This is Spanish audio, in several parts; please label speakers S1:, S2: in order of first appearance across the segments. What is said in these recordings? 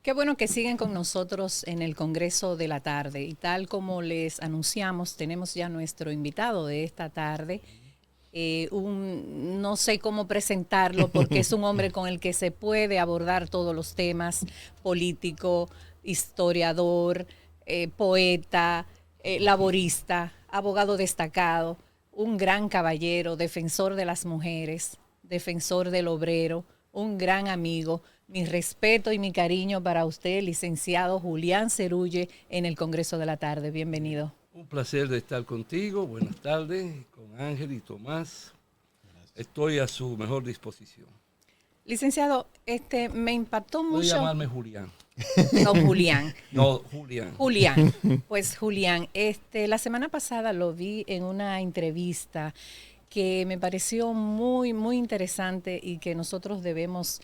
S1: Qué bueno que siguen con nosotros en el Congreso de la Tarde. Y tal como les anunciamos, tenemos ya nuestro invitado de esta tarde. No sé cómo presentarlo porque es un hombre con el que se puede abordar todos los temas: político, historiador, poeta, laborista, abogado destacado, un gran caballero, defensor de las mujeres, defensor del obrero, un gran amigo. Mi respeto y mi cariño para usted, licenciado Julián Cerulle, en el Congreso de la Tarde. Bienvenido.
S2: Un placer de estar contigo. Buenas tardes, con Ángel y Tomás. Estoy a su mejor disposición.
S1: Licenciado, me impactó
S2: Puede
S1: mucho.
S2: llamarme Julián.
S1: Don Julián.
S2: No, Julián.
S1: Julián. Pues Julián, la semana pasada lo vi en una entrevista que me pareció muy, muy interesante y que nosotros debemos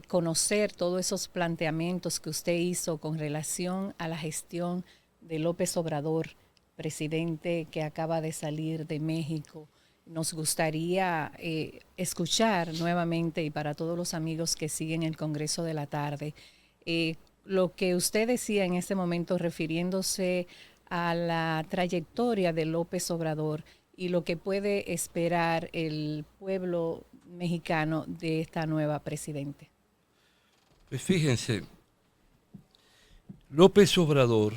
S1: conocer todos esos planteamientos que usted hizo con relación a la gestión de López Obrador, presidente que acaba de salir de México. Nos gustaría escuchar nuevamente, y para todos los amigos que siguen el Congreso de la Tarde, lo que usted decía en ese momento refiriéndose a la trayectoria de López Obrador y lo que puede esperar el pueblo mexicano de esta nueva presidente.
S2: Pues fíjense, López Obrador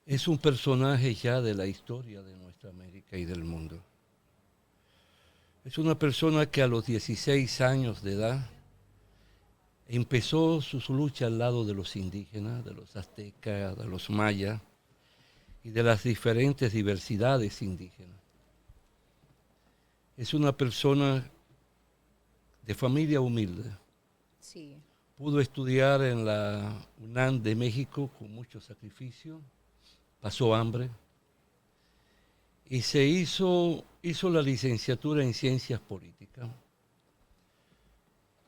S2: es un personaje ya de la historia de nuestra América y del mundo. Es una persona que a los 16 años de edad empezó su lucha al lado de los indígenas, de los aztecas, de los mayas y de las diferentes diversidades indígenas. Es una persona de familia humilde.
S1: Sí.
S2: Pudo estudiar en la UNAM de México con mucho sacrificio, pasó hambre y hizo la licenciatura en Ciencias Políticas.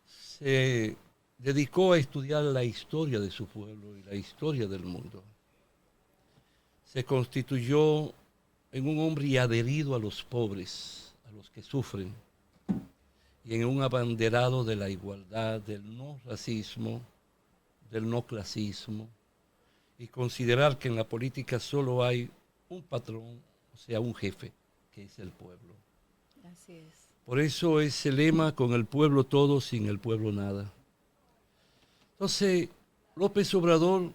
S2: Se dedicó a estudiar la historia de su pueblo y la historia del mundo. Se constituyó en un hombre adherido a los pobres, a los que sufren, y en un abanderado de la igualdad, del no racismo, del no clasismo, y considerar que en la política solo hay un patrón, o sea, un jefe, que es el pueblo.
S1: Así es.
S2: Por eso ese lema: con el pueblo todo, sin el pueblo nada. Entonces, López Obrador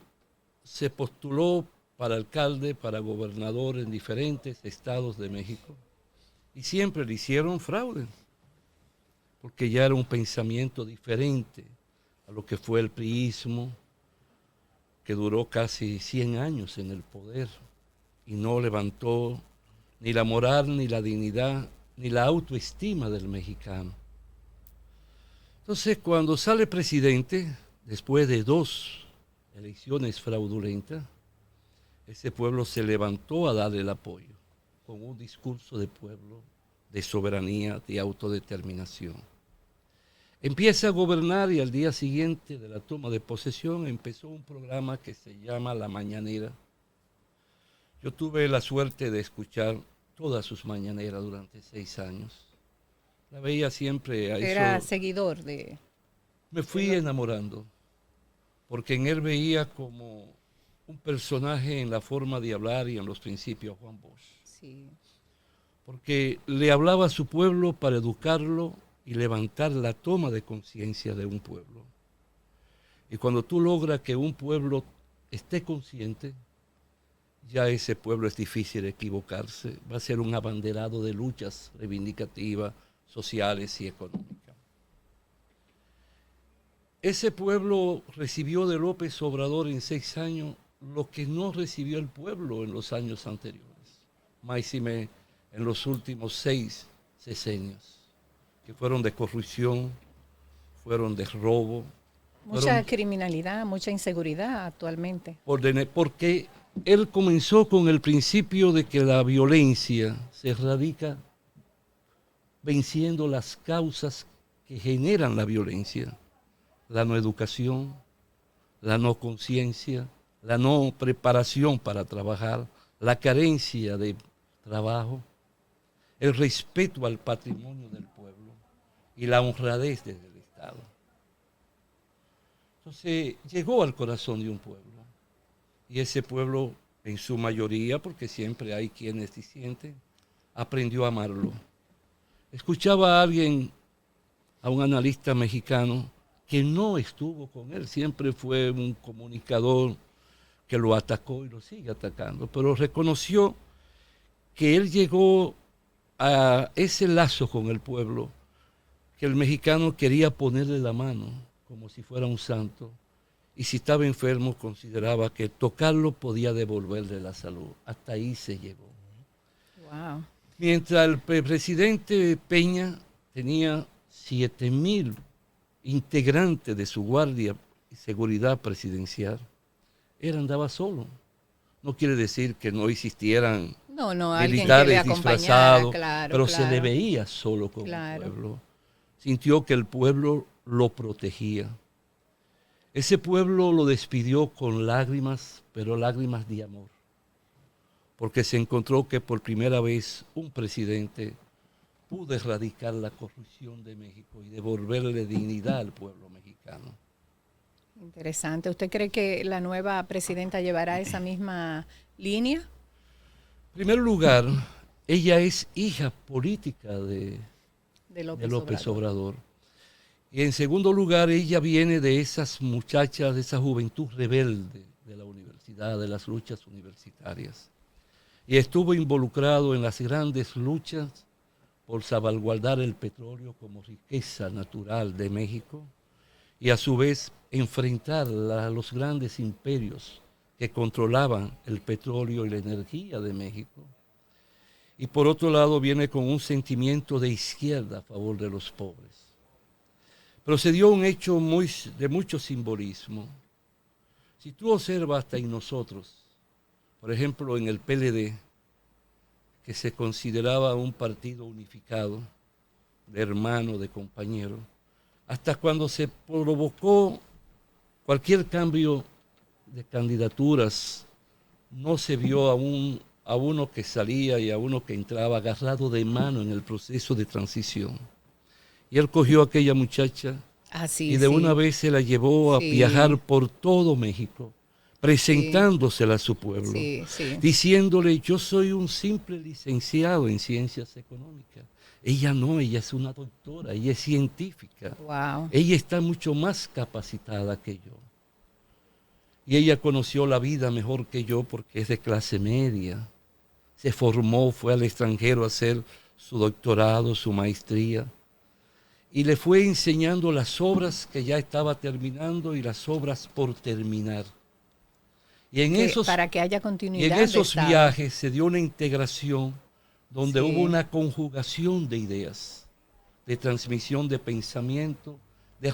S2: se postuló para alcalde, para gobernador en diferentes estados de México, y siempre le hicieron fraude, porque ya era un pensamiento diferente a lo que fue el priismo, que duró casi 100 años en el poder y no levantó ni la moral, ni la dignidad, ni la autoestima del mexicano. Entonces, cuando sale presidente, después de 2 elecciones fraudulentas, ese pueblo se levantó a darle el apoyo, con un discurso de pueblo, de soberanía, de autodeterminación. Empieza a gobernar y al día siguiente de la toma de posesión empezó un programa que se llama La Mañanera. Yo tuve la suerte de escuchar todas sus mañaneras durante 6 años. La veía siempre a eso.
S1: Era seguidor de...
S2: Me fui enamorando, porque en él veía como un personaje en la forma de hablar y en los principios Juan Bosch.
S1: Sí.
S2: Porque le hablaba a su pueblo para educarlo y levantar la toma de conciencia de un pueblo. Y cuando tú logras que un pueblo esté consciente, ya ese pueblo es difícil equivocarse, va a ser un abanderado de luchas reivindicativas, sociales y económicas. Ese pueblo recibió de López Obrador en 6 años lo que no recibió el pueblo en los años anteriores, máxime en los últimos 6 sexenios, que fueron de corrupción, fueron de robo.
S1: Mucha criminalidad, mucha inseguridad actualmente.
S2: Porque él comenzó con el principio de que la violencia se radica venciendo las causas que generan la violencia: la no educación, la no conciencia, la no preparación para trabajar, la carencia de trabajo, el respeto al patrimonio del pueblo y la honradez del Estado. Entonces llegó al corazón de un pueblo. Y ese pueblo, en su mayoría, porque siempre hay quienes disienten, aprendió a amarlo. Escuchaba a alguien, a un analista mexicano, que no estuvo con él, siempre fue un comunicador que lo atacó y lo sigue atacando, pero reconoció que él llegó a ese lazo con el pueblo, que el mexicano quería ponerle la mano como si fuera un santo, y si estaba enfermo consideraba que tocarlo podía devolverle la salud. Hasta ahí se llegó.
S1: Wow.
S2: Mientras el presidente Peña tenía 7,000 integrantes de su guardia y seguridad presidencial, él andaba solo. No quiere decir que no existieran militares disfrazados,
S1: claro,
S2: pero
S1: claro.
S2: se le veía solo con
S1: Claro.
S2: el pueblo. Sintió que el pueblo lo protegía. Ese pueblo lo despidió con lágrimas, pero lágrimas de amor, porque se encontró que por primera vez un presidente pudo erradicar la corrupción de México y devolverle dignidad al pueblo mexicano.
S1: Interesante. ¿Usted cree que la nueva presidenta llevará esa misma línea?
S2: En primer lugar, ella es hija política de López Obrador. Y en segundo lugar, ella viene de esas muchachas, de esa juventud rebelde de la universidad, de las luchas universitarias. Y estuvo involucrado en las grandes luchas por salvaguardar el petróleo como riqueza natural de México y a su vez enfrentar a los grandes imperios que controlaban el petróleo y la energía de México. Y por otro lado viene con un sentimiento de izquierda a favor de los pobres. Pero se dio un hecho de mucho simbolismo. Si tú observas hasta en nosotros, por ejemplo en el PLD, que se consideraba un partido unificado, de hermano, de compañero, hasta cuando se provocó cualquier cambio de candidaturas, no se vio a uno que salía y a uno que entraba agarrado de mano en el proceso de transición. Y él cogió a aquella muchacha y de una vez se la llevó a viajar por todo México, presentándosela a su pueblo, diciéndole: yo soy un simple licenciado en ciencias económicas. Ella no, ella es una doctora, ella es científica.
S1: Wow.
S2: Ella está mucho más capacitada que yo. Y ella conoció la vida mejor que yo porque es de clase media. Se formó, fue al extranjero a hacer su doctorado, su maestría. Y le fue enseñando las obras que ya estaba terminando y las obras por terminar. Y en
S1: para que haya continuidad.
S2: Y en esos viajes se dio una integración donde hubo una conjugación de ideas, de transmisión de pensamiento, de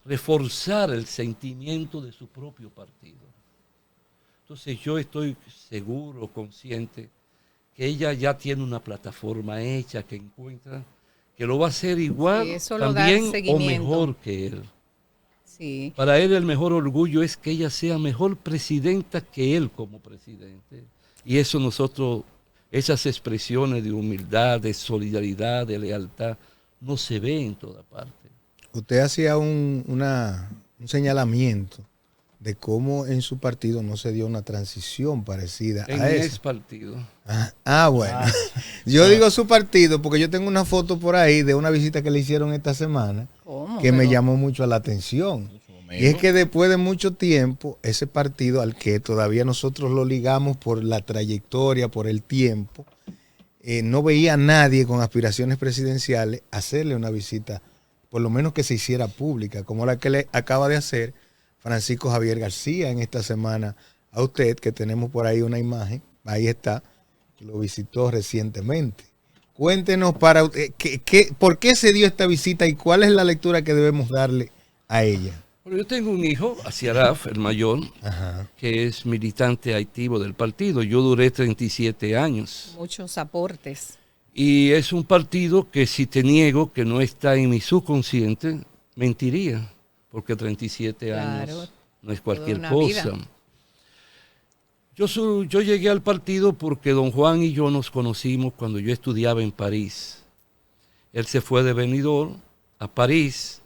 S2: reforzar el sentimiento de su propio partido. Entonces yo estoy seguro, consciente, que ella ya tiene una plataforma hecha, que encuentra, que lo va a hacer igual, también o mejor que él.
S1: Sí.
S2: Para él el mejor orgullo es que ella sea mejor presidenta que él como presidente. Y eso nosotros, esas expresiones de humildad, de solidaridad, de lealtad, no se ve en toda parte.
S3: Usted hacía un señalamiento de cómo en su partido no se dio una transición parecida a esa.
S2: En ese partido.
S3: Bueno. Yo digo su partido porque yo tengo una foto por ahí de una visita que le hicieron esta semana que me llamó mucho la atención. Y es que después de mucho tiempo, ese partido al que todavía nosotros lo ligamos por la trayectoria, por el tiempo, no veía a nadie con aspiraciones presidenciales hacerle una visita, por lo menos que se hiciera pública, como la que le acaba de hacer Francisco Javier García en esta semana a usted, que tenemos por ahí una imagen, ahí está, que lo visitó recientemente. Cuéntenos para usted, ¿por qué se dio esta visita y cuál es la lectura que debemos darle a ella?
S2: Bueno, yo tengo un hijo, Asiaraf, el mayor, que es militante activo del partido. Yo duré 37 años.
S1: Muchos aportes.
S2: Y es un partido que si te niego que no está en mi subconsciente, mentiría, porque 37 años no es cualquier cosa. Yo llegué al partido porque don Juan y yo nos conocimos cuando yo estudiaba en París. Él se fue de Benidorm a París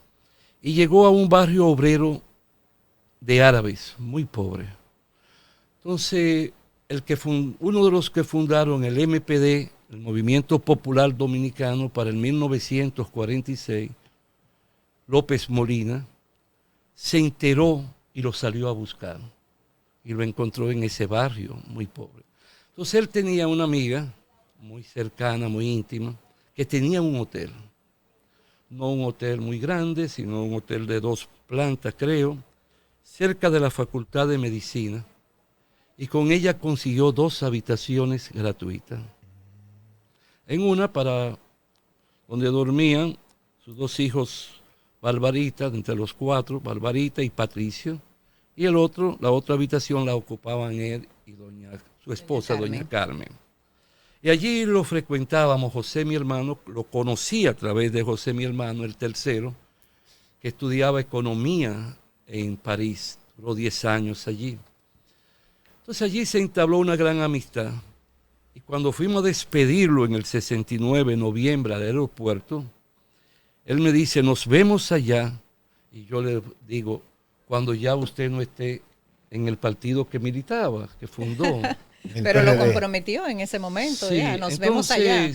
S2: y llegó a un barrio obrero de árabes, muy pobre. Entonces, uno de los que fundaron el MPD, el Movimiento Popular Dominicano, para el 1946, López Molina, se enteró y lo salió a buscar. Y lo encontró en ese barrio muy pobre. Entonces él tenía una amiga muy cercana, muy íntima, que tenía un hotel. No un hotel muy grande, sino un hotel de 2 plantas, creo, cerca de la Facultad de Medicina. Y con ella consiguió 2 habitaciones gratuitas. En una para donde dormían sus 2 hijos, Barbarita, entre los 4, Barbarita y Patricio. Y la otra habitación la ocupaban él y su esposa, doña Carmen. Y allí lo frecuentábamos, José, mi hermano, lo conocí a través de José, mi hermano, el tercero, que estudiaba economía en París, duró 10 años allí. Entonces allí se entabló una gran amistad. Y cuando fuimos a despedirlo en el 69, noviembre, al aeropuerto, él me dice, nos vemos allá. Y yo le digo, cuando ya usted no esté en el partido que militaba, que fundó.
S1: Pero lo comprometió en ese momento, sí, ya, nos vemos allá.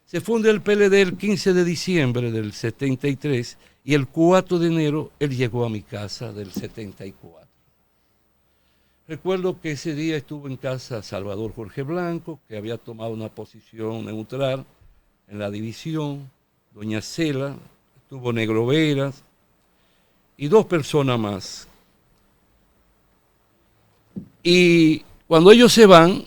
S2: Se funda el PLD el 15 de diciembre del 73 y el 4 de enero él llegó a mi casa del 74. Recuerdo que ese día estuvo en casa Salvador Jorge Blanco, que había tomado una posición neutral en la división, doña Cela, estuvo Negro Veras, y 2 personas más. Y cuando ellos se van,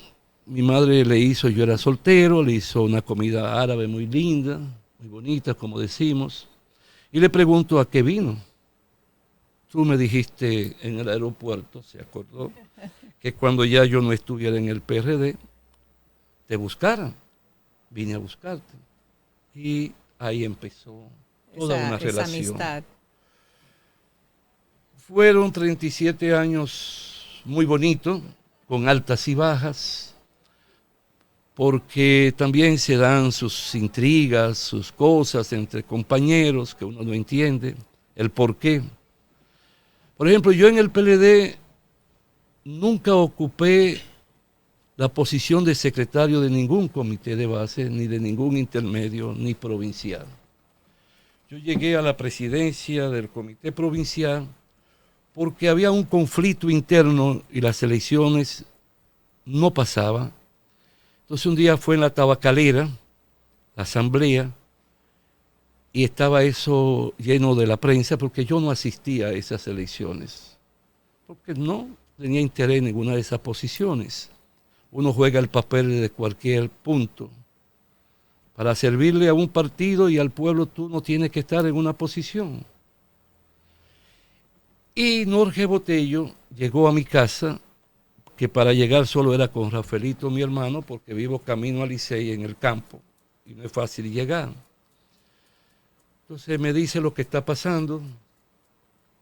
S2: mi madre yo era soltero, le hizo una comida árabe muy linda, muy bonita, como decimos, y le pregunto a qué vino. Tú me dijiste en el aeropuerto, se acordó, que cuando ya yo no estuviera en el PRD, te buscaran. Vine a buscarte. Y ahí empezó toda una relación. Esa amistad. Fueron 37 años muy bonitos, con altas y bajas, porque también se dan sus intrigas, sus cosas entre compañeros que uno no entiende, el por qué. Por ejemplo, yo en el PLD nunca ocupé la posición de secretario de ningún comité de base, ni de ningún intermedio, ni provincial. Yo llegué a la presidencia del comité provincial porque había un conflicto interno y las elecciones no pasaban. Entonces un día fue en la tabacalera, la asamblea, y estaba eso lleno de la prensa porque yo no asistía a esas elecciones, porque no tenía interés en ninguna de esas posiciones. Uno juega el papel de cualquier punto. Para servirle a un partido y al pueblo tú no tienes que estar en una posición. Y Jorge Botello llegó a mi casa, que para llegar solo era con Rafaelito, mi hermano, porque vivo camino a Licey en el campo y no es fácil llegar. Entonces me dice lo que está pasando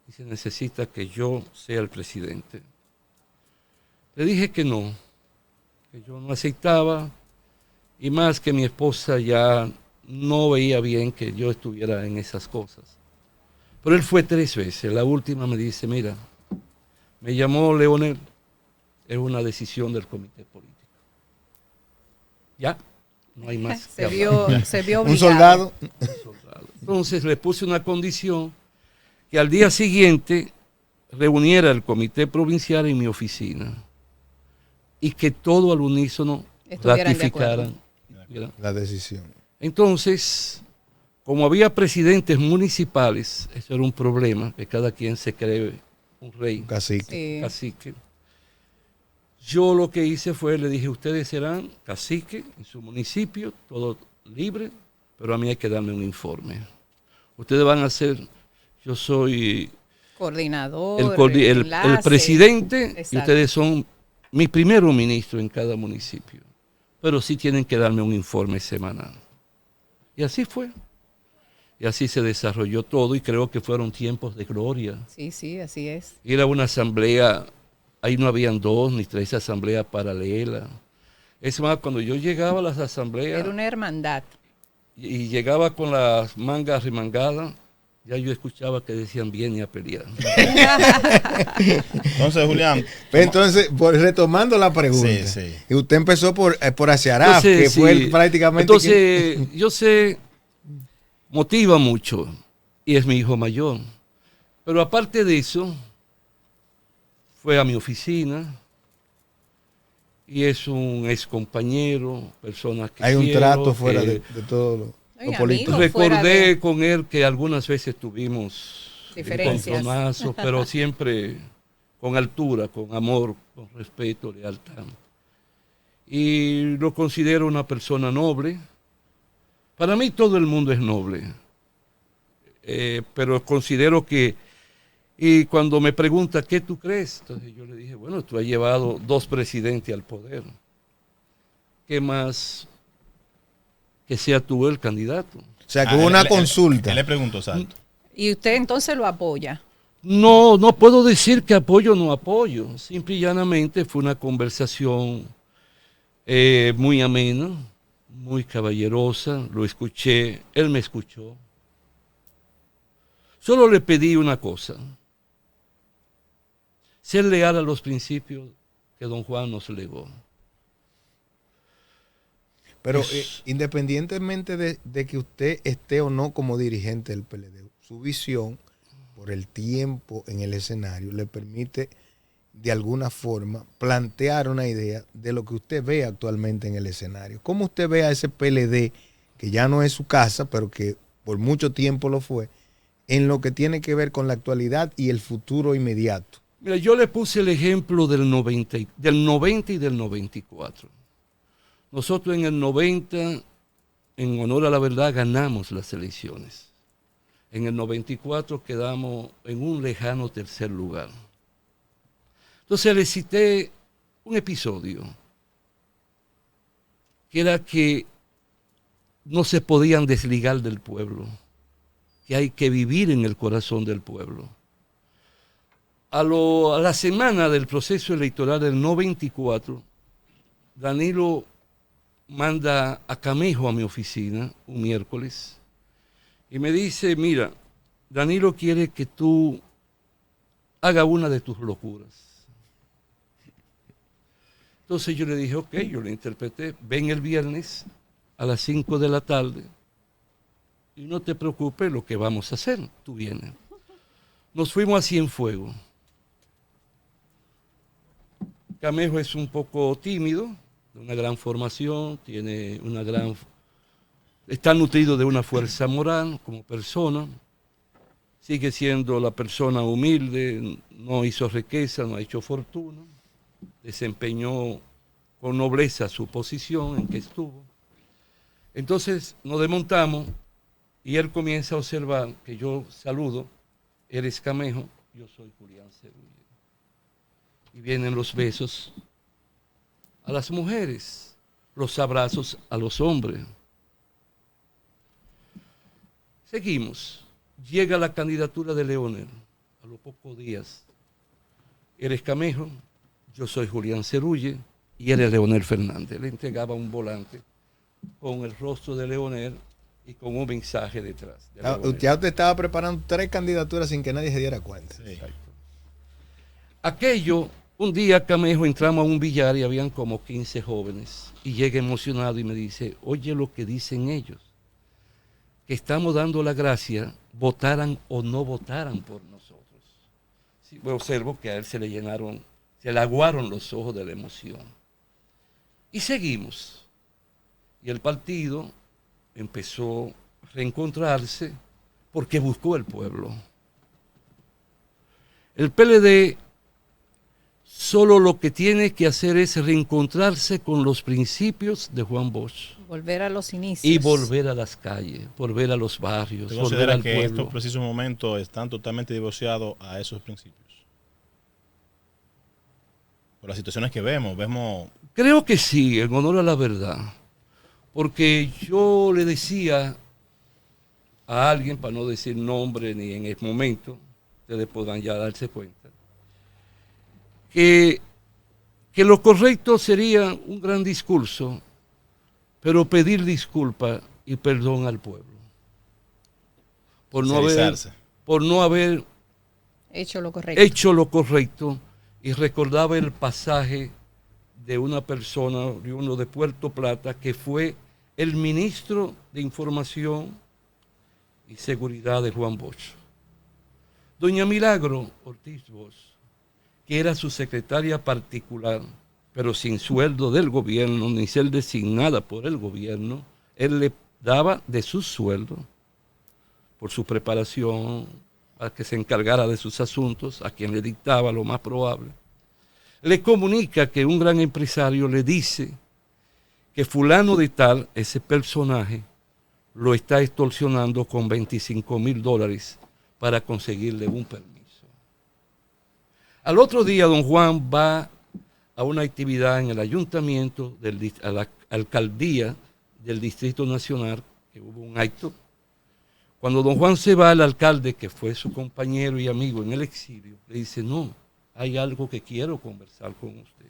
S2: y se necesita que yo sea el presidente. Le dije que no, que yo no aceptaba y más que mi esposa ya no veía bien que yo estuviera en esas cosas. Pero él fue 3 veces. La última me dice, mira, me llamó Leonel, es una decisión del comité político. Ya, no hay más.
S1: Se vio obligado.
S3: Un soldado.
S2: Entonces le puse una condición que al día siguiente reuniera el comité provincial en mi oficina y que todo al unísono ratificaran
S3: la decisión.
S2: Entonces, como había presidentes municipales, eso era un problema, que cada quien se cree un rey, cacique. Yo lo que hice fue, le dije, ustedes serán cacique en su municipio, todo libre, pero a mí hay que darme un informe. Ustedes van a ser, yo soy
S1: coordinador,
S2: el presidente, exacto, y ustedes son mi primer ministro en cada municipio, pero sí tienen que darme un informe semanal. Y así fue. Y así se desarrolló todo y creo que fueron tiempos de gloria.
S1: Sí, sí, así es.
S2: Era una asamblea, ahí no habían 2 ni 3 asambleas paralelas. Es más, cuando yo llegaba a las asambleas...
S1: Era una hermandad.
S2: Y llegaba con las mangas remangadas, Ya yo escuchaba que decían viene a pelear.
S4: Entonces, Julián.
S3: Entonces, retomando la pregunta.
S4: Sí.
S3: Y usted empezó por Aciaraf, que fue prácticamente...
S2: Entonces, yo sé, motiva mucho. Y es mi hijo mayor. Pero aparte de eso, fue a mi oficina. Y es un ex compañero, persona que
S3: hay un
S2: quiero,
S3: trato fuera de todo lo político.
S2: Recordé con él que algunas veces tuvimos
S1: diferencias,
S2: encontronazos, pero siempre con altura, con amor, con respeto, lealtad. Y lo considero una persona noble. Para mí todo el mundo es noble, pero considero que, y cuando me pregunta, ¿qué tú crees? Entonces yo le dije, bueno, tú has llevado 2 presidentes al poder. ¿Qué más que sea tú el candidato?
S3: O sea, que hubo una consulta.
S4: Él le preguntó, Santo.
S1: ¿Y usted entonces lo apoya?
S2: No puedo decir que apoyo o no apoyo. Simple y llanamente fue una conversación muy amena, muy caballerosa. Lo escuché, él me escuchó. Solo le pedí una cosa: ser leal a los principios que don Juan nos legó.
S3: Pero independientemente de que usted esté o no como dirigente del PLD, su visión por el tiempo en el escenario le permite de alguna forma plantear una idea de lo que usted ve actualmente en el escenario. ¿Cómo usted ve a ese PLD, que ya no es su casa, pero que por mucho tiempo lo fue, en lo que tiene que ver con la actualidad y el futuro inmediato?
S2: Mira, yo le puse el ejemplo del 90 y del 94. Nosotros en el 90, en honor a la verdad, ganamos las elecciones. En el 94 quedamos en un lejano 3er lugar. Entonces le cité un episodio, que era que no se podían desligar del pueblo, que hay que vivir en el corazón del pueblo. A la semana del proceso electoral del 94, Danilo manda a Camejo a mi oficina un miércoles y me dice, mira, Danilo quiere que tú hagas una de tus locuras. Entonces yo le dije, ok, yo le interpreté, ven el viernes a las 5 de la tarde y no te preocupes lo que vamos a hacer, tú vienes. Nos fuimos a Cienfuegos. Camejo es un poco tímido, de una gran formación, está nutrido de una fuerza moral como persona, sigue siendo la persona humilde, no hizo riqueza, no ha hecho fortuna, desempeñó con nobleza su posición en que estuvo. Entonces nos desmontamos y él comienza a observar que yo saludo, eres Camejo, yo soy Julián Cerulle. Y vienen los besos a las mujeres, los abrazos a los hombres. Seguimos. Llega la candidatura de Leonel. A los pocos días, eres Camejo, yo soy Julián Cerulle y eres Leonel Fernández. Le entregaba un volante con el rostro de Leonel y con un mensaje detrás.
S3: Ya usted estaba preparando 3 candidaturas sin que nadie se diera cuenta.
S4: Sí.
S2: Exacto. Aquello, un día Camejo entramos a un billar y habían como 15 jóvenes y llega emocionado y me dice, oye lo que dicen ellos, que estamos dando la gracia, votaran o no votaran por nosotros. Sí, pues observo que a él se le aguaron los ojos de la emoción. Y seguimos. Y el partido empezó a reencontrarse porque buscó el pueblo. El PLD solo lo que tiene que hacer es reencontrarse con los principios de Juan Bosch.
S1: Volver a los inicios.
S2: Y volver a las calles, volver a los barrios,
S4: ¿Usted
S2: volver
S4: considera
S2: al
S4: que
S2: pueblo?
S4: estos precisos momentos están totalmente divorciados a esos principios? Por las situaciones que vemos.
S2: Creo que sí, en honor a la verdad. Porque yo le decía a alguien, para no decir nombre ni en el momento, ustedes podrán ya darse cuenta, que lo correcto sería un gran discurso, pero pedir disculpa y perdón al pueblo. por no haber
S1: hecho lo correcto, y recordaba el pasaje de una persona, oriundo de Puerto Plata, que fue el ministro de Información y Seguridad de Juan Bosch. Doña Milagro Ortiz Bosch, que era su secretaria particular, pero sin sueldo del gobierno, ni ser designada por el gobierno, él le daba de su sueldo, por su preparación, a que se encargara de sus asuntos, a quien le dictaba lo más probable. Le comunica que un gran empresario le dice que fulano de tal, ese personaje, lo está extorsionando con $25,000 para conseguirle un permiso. Al otro día, don Juan va a una actividad en el ayuntamiento, a la alcaldía del Distrito Nacional, que hubo un acto. Cuando don Juan se va, el alcalde, que fue su compañero y amigo en el exilio, le dice, no, hay algo que quiero conversar con usted.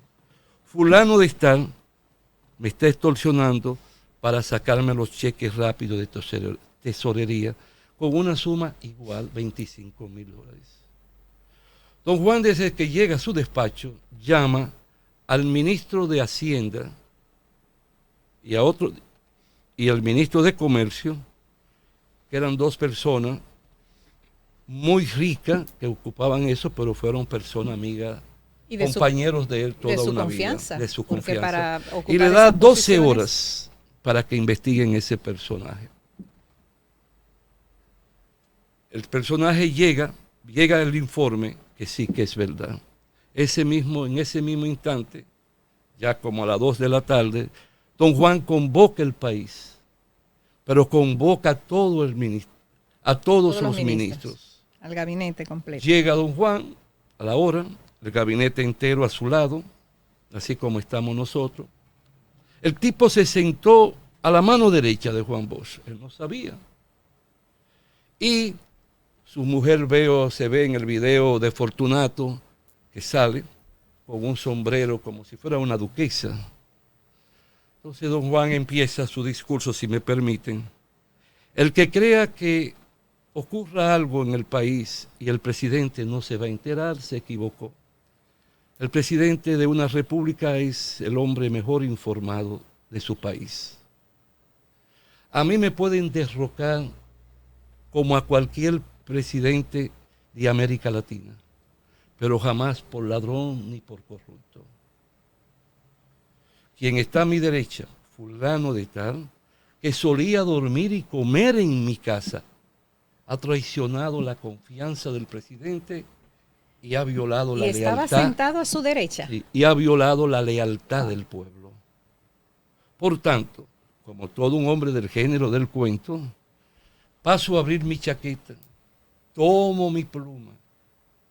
S1: Fulano de tal me está extorsionando para sacarme los cheques rápidos de tesorería con una suma igual, $25,000. Don Juan, desde que llega a su despacho, llama al ministro de Hacienda y al ministro de Comercio, que eran dos personas muy ricas que ocupaban eso, pero fueron personas amigas, compañeros de él toda una vida, de su confianza. Y le da 12 horas para que investiguen ese personaje. El personaje llega el informe que sí que es verdad. En ese mismo instante, ya como a las 2 de la tarde, don Juan convoca el país, pero convoca a todos los ministros. Al gabinete completo.
S2: Llega don Juan a la hora, el gabinete entero a su lado, así como estamos nosotros. El tipo se sentó a la mano derecha de Juan Bosch, él no sabía. Y su mujer se ve en el video de Fortunato, que sale con un sombrero como si fuera una duquesa. Entonces don Juan empieza su discurso, si me permiten. El que crea que ocurra algo en el país y el presidente no se va a enterar, se equivocó. El presidente de una república es el hombre mejor informado de su país. A mí me pueden derrocar como a cualquier presidente de América Latina, pero jamás por ladrón ni por corrupto. Quien está a mi derecha, fulano de tal, que solía dormir y comer en mi casa, ha traicionado la confianza del presidente y ha violado la lealtad.
S1: ¿Y estaba sentado a su derecha?
S2: Sí, y ha violado la lealtad del pueblo. Por tanto, como todo un hombre del género del cuento, paso a abrir mi chaqueta, tomo mi pluma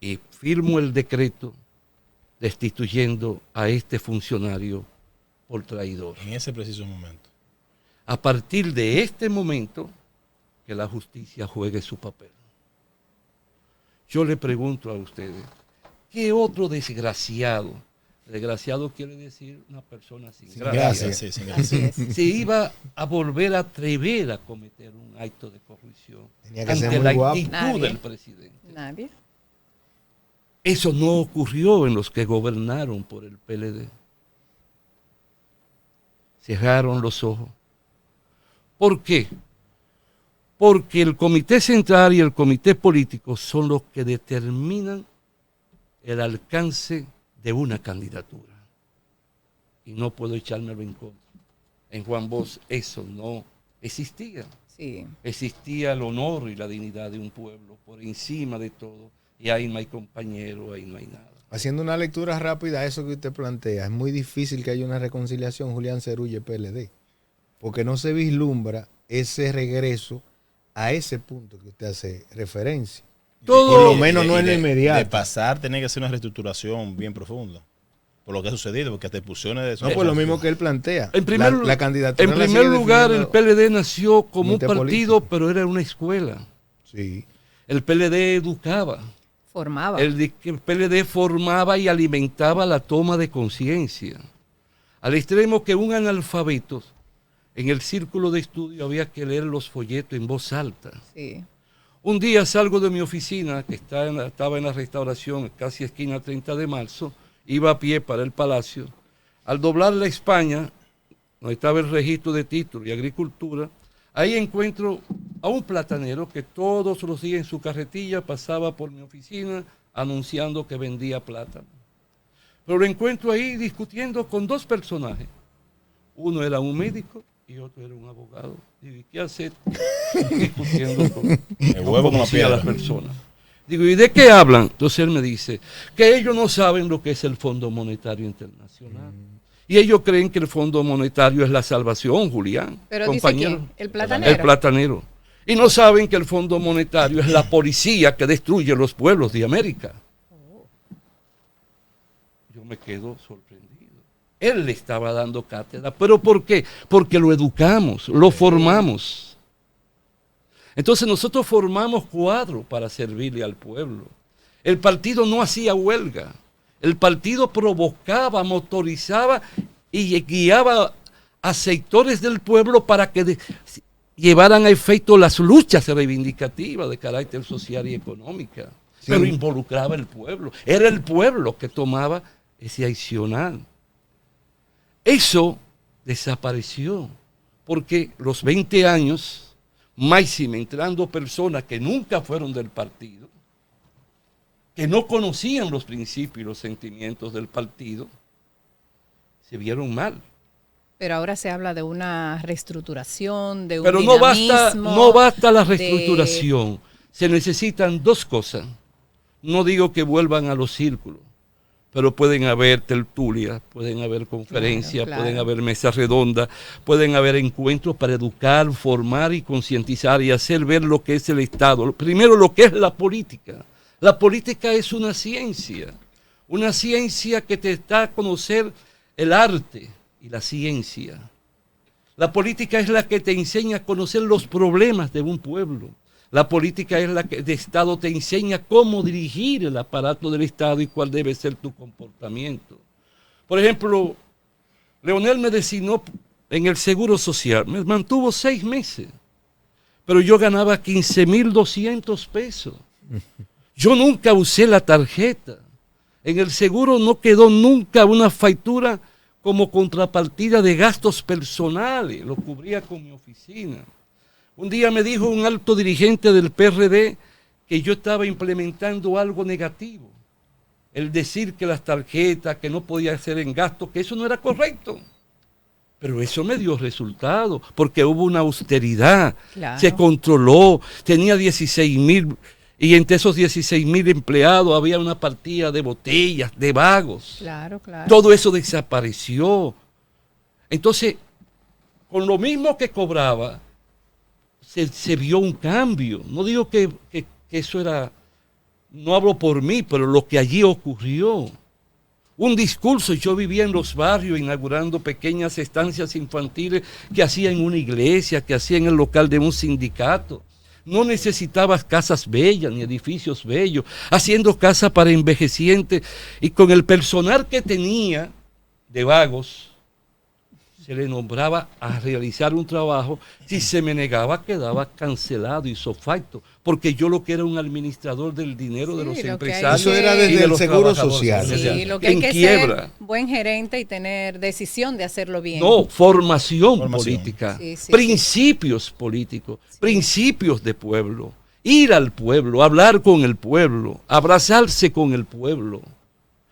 S2: y firmo el decreto destituyendo a este funcionario por traidor.
S4: En ese preciso momento.
S2: A partir de este momento, que la justicia juegue su papel. Yo le pregunto a ustedes, ¿qué otro desgraciado quiere decir una persona sin gracia, se iba a volver a atrever a cometer un acto de corrupción ante la actitud del presidente?
S1: Nadie.
S2: Eso no ocurrió en los que gobernaron por el PLD. Cerraron los ojos. ¿Por qué? Porque el Comité Central y el Comité Político son los que determinan el alcance de una candidatura. Y no puedo echármelo en contra. En Juan Bosch eso no existía.
S1: Sí.
S2: Existía el honor y la dignidad de un pueblo por encima de todo. Y ahí no hay compañero, ahí no hay nada.
S3: Haciendo una lectura rápida a eso que usted plantea, es muy difícil que haya una reconciliación Julián Cerulle PLD, porque no se vislumbra ese regreso a ese punto que usted hace referencia. Por lo menos no en el inmediato.
S4: De pasar, tiene que ser una reestructuración bien profunda. Por lo que ha sucedido, porque hasta expulsiones de eso.
S3: No, por lo mismo que él plantea.
S2: La candidatura. En primer lugar, el PLD nació como un partido, pero era una escuela.
S3: Sí.
S2: El PLD educaba.
S1: Formaba.
S2: El PLD formaba y alimentaba la toma de conciencia. Al extremo que un analfabeto en el círculo de estudio había que leer los folletos en voz alta.
S1: Sí.
S2: Un día salgo de mi oficina, que estaba en la restauración, casi esquina 30 de marzo, iba a pie para el Palacio. Al doblar la España, donde estaba el registro de títulos y agricultura, ahí encuentro a un platanero que todos los días en su carretilla pasaba por mi oficina anunciando que vendía plátano. Pero lo encuentro ahí discutiendo con dos personajes. Uno era un médico y otro era un abogado. Digo, ¿qué hace discutiendo con las personas? Digo, ¿y de qué hablan? Entonces él me dice que ellos no saben lo que es el Fondo Monetario Internacional. Y ellos creen que el Fondo Monetario es la salvación, Julián.
S1: Pero
S2: compañero.
S1: dice ¿quién? ¿El platanero?
S2: El platanero. Y no saben que el Fondo Monetario es la policía que destruye los pueblos de América. Yo me quedo sorprendido. Él le estaba dando cátedra. ¿Pero por qué? Porque lo educamos, lo formamos. Entonces nosotros formamos cuadros para servirle al pueblo. El partido no hacía huelga. El partido provocaba, motorizaba y guiaba a sectores del pueblo para que llevaran a efecto las luchas reivindicativas de carácter social y económica. Sí. Pero involucraba al pueblo. Era el pueblo que tomaba ese accionar. Eso desapareció porque los 20 años, máxime entrando personas que nunca fueron del partido, que no conocían los principios y los sentimientos del partido, se vieron mal.
S1: Pero ahora se habla de una reestructuración, de un
S2: Pero no basta la reestructuración. Se necesitan dos cosas. No digo que vuelvan a los círculos, pero pueden haber tertulias, pueden haber conferencias, claro. Pueden haber mesas redondas, pueden haber encuentros para educar, formar y concientizar y hacer ver lo que es el Estado. Primero, lo que es la política. La política es una ciencia que te da a conocer el arte y la ciencia. La política es la que te enseña a conocer los problemas de un pueblo. La política es la que de Estado te enseña cómo dirigir el aparato del Estado y cuál debe ser tu comportamiento. Por ejemplo, Leonel me designó en el Seguro Social, me mantuvo 6 meses, pero yo ganaba 15,200 pesos. Yo nunca usé la tarjeta. En el seguro no quedó nunca una factura como contrapartida de gastos personales. Lo cubría con mi oficina. Un día me dijo un alto dirigente del PRD que yo estaba implementando algo negativo. El decir que las tarjetas, que no podía hacer en gasto, que eso no era correcto. Pero eso me dio resultado, porque hubo una austeridad. Claro. Se controló, tenía 16,000... Y entre esos 16,000 empleados había una partida de botellas, de vagos.
S1: Claro, claro.
S2: Todo eso desapareció. Entonces, con lo mismo que cobraba, se vio un cambio. No digo que eso era, no hablo por mí, pero lo que allí ocurrió. Un discurso, yo vivía en los barrios inaugurando pequeñas estancias infantiles que hacía en una iglesia, que hacía en el local de un sindicato. No necesitabas casas bellas ni edificios bellos, haciendo casas para envejecientes y con el personal que tenía de vagos, se le nombraba a realizar un trabajo. Si se me negaba, quedaba cancelado y facto, porque yo lo que era un administrador del dinero de los empresarios.
S3: Eso era desde el Seguro Social.
S1: Sí, lo que hay que ser buen gerente y tener decisión de hacerlo bien.
S2: No, formación política, principios políticos, principios de pueblo, ir al pueblo, hablar con el pueblo, abrazarse con el pueblo.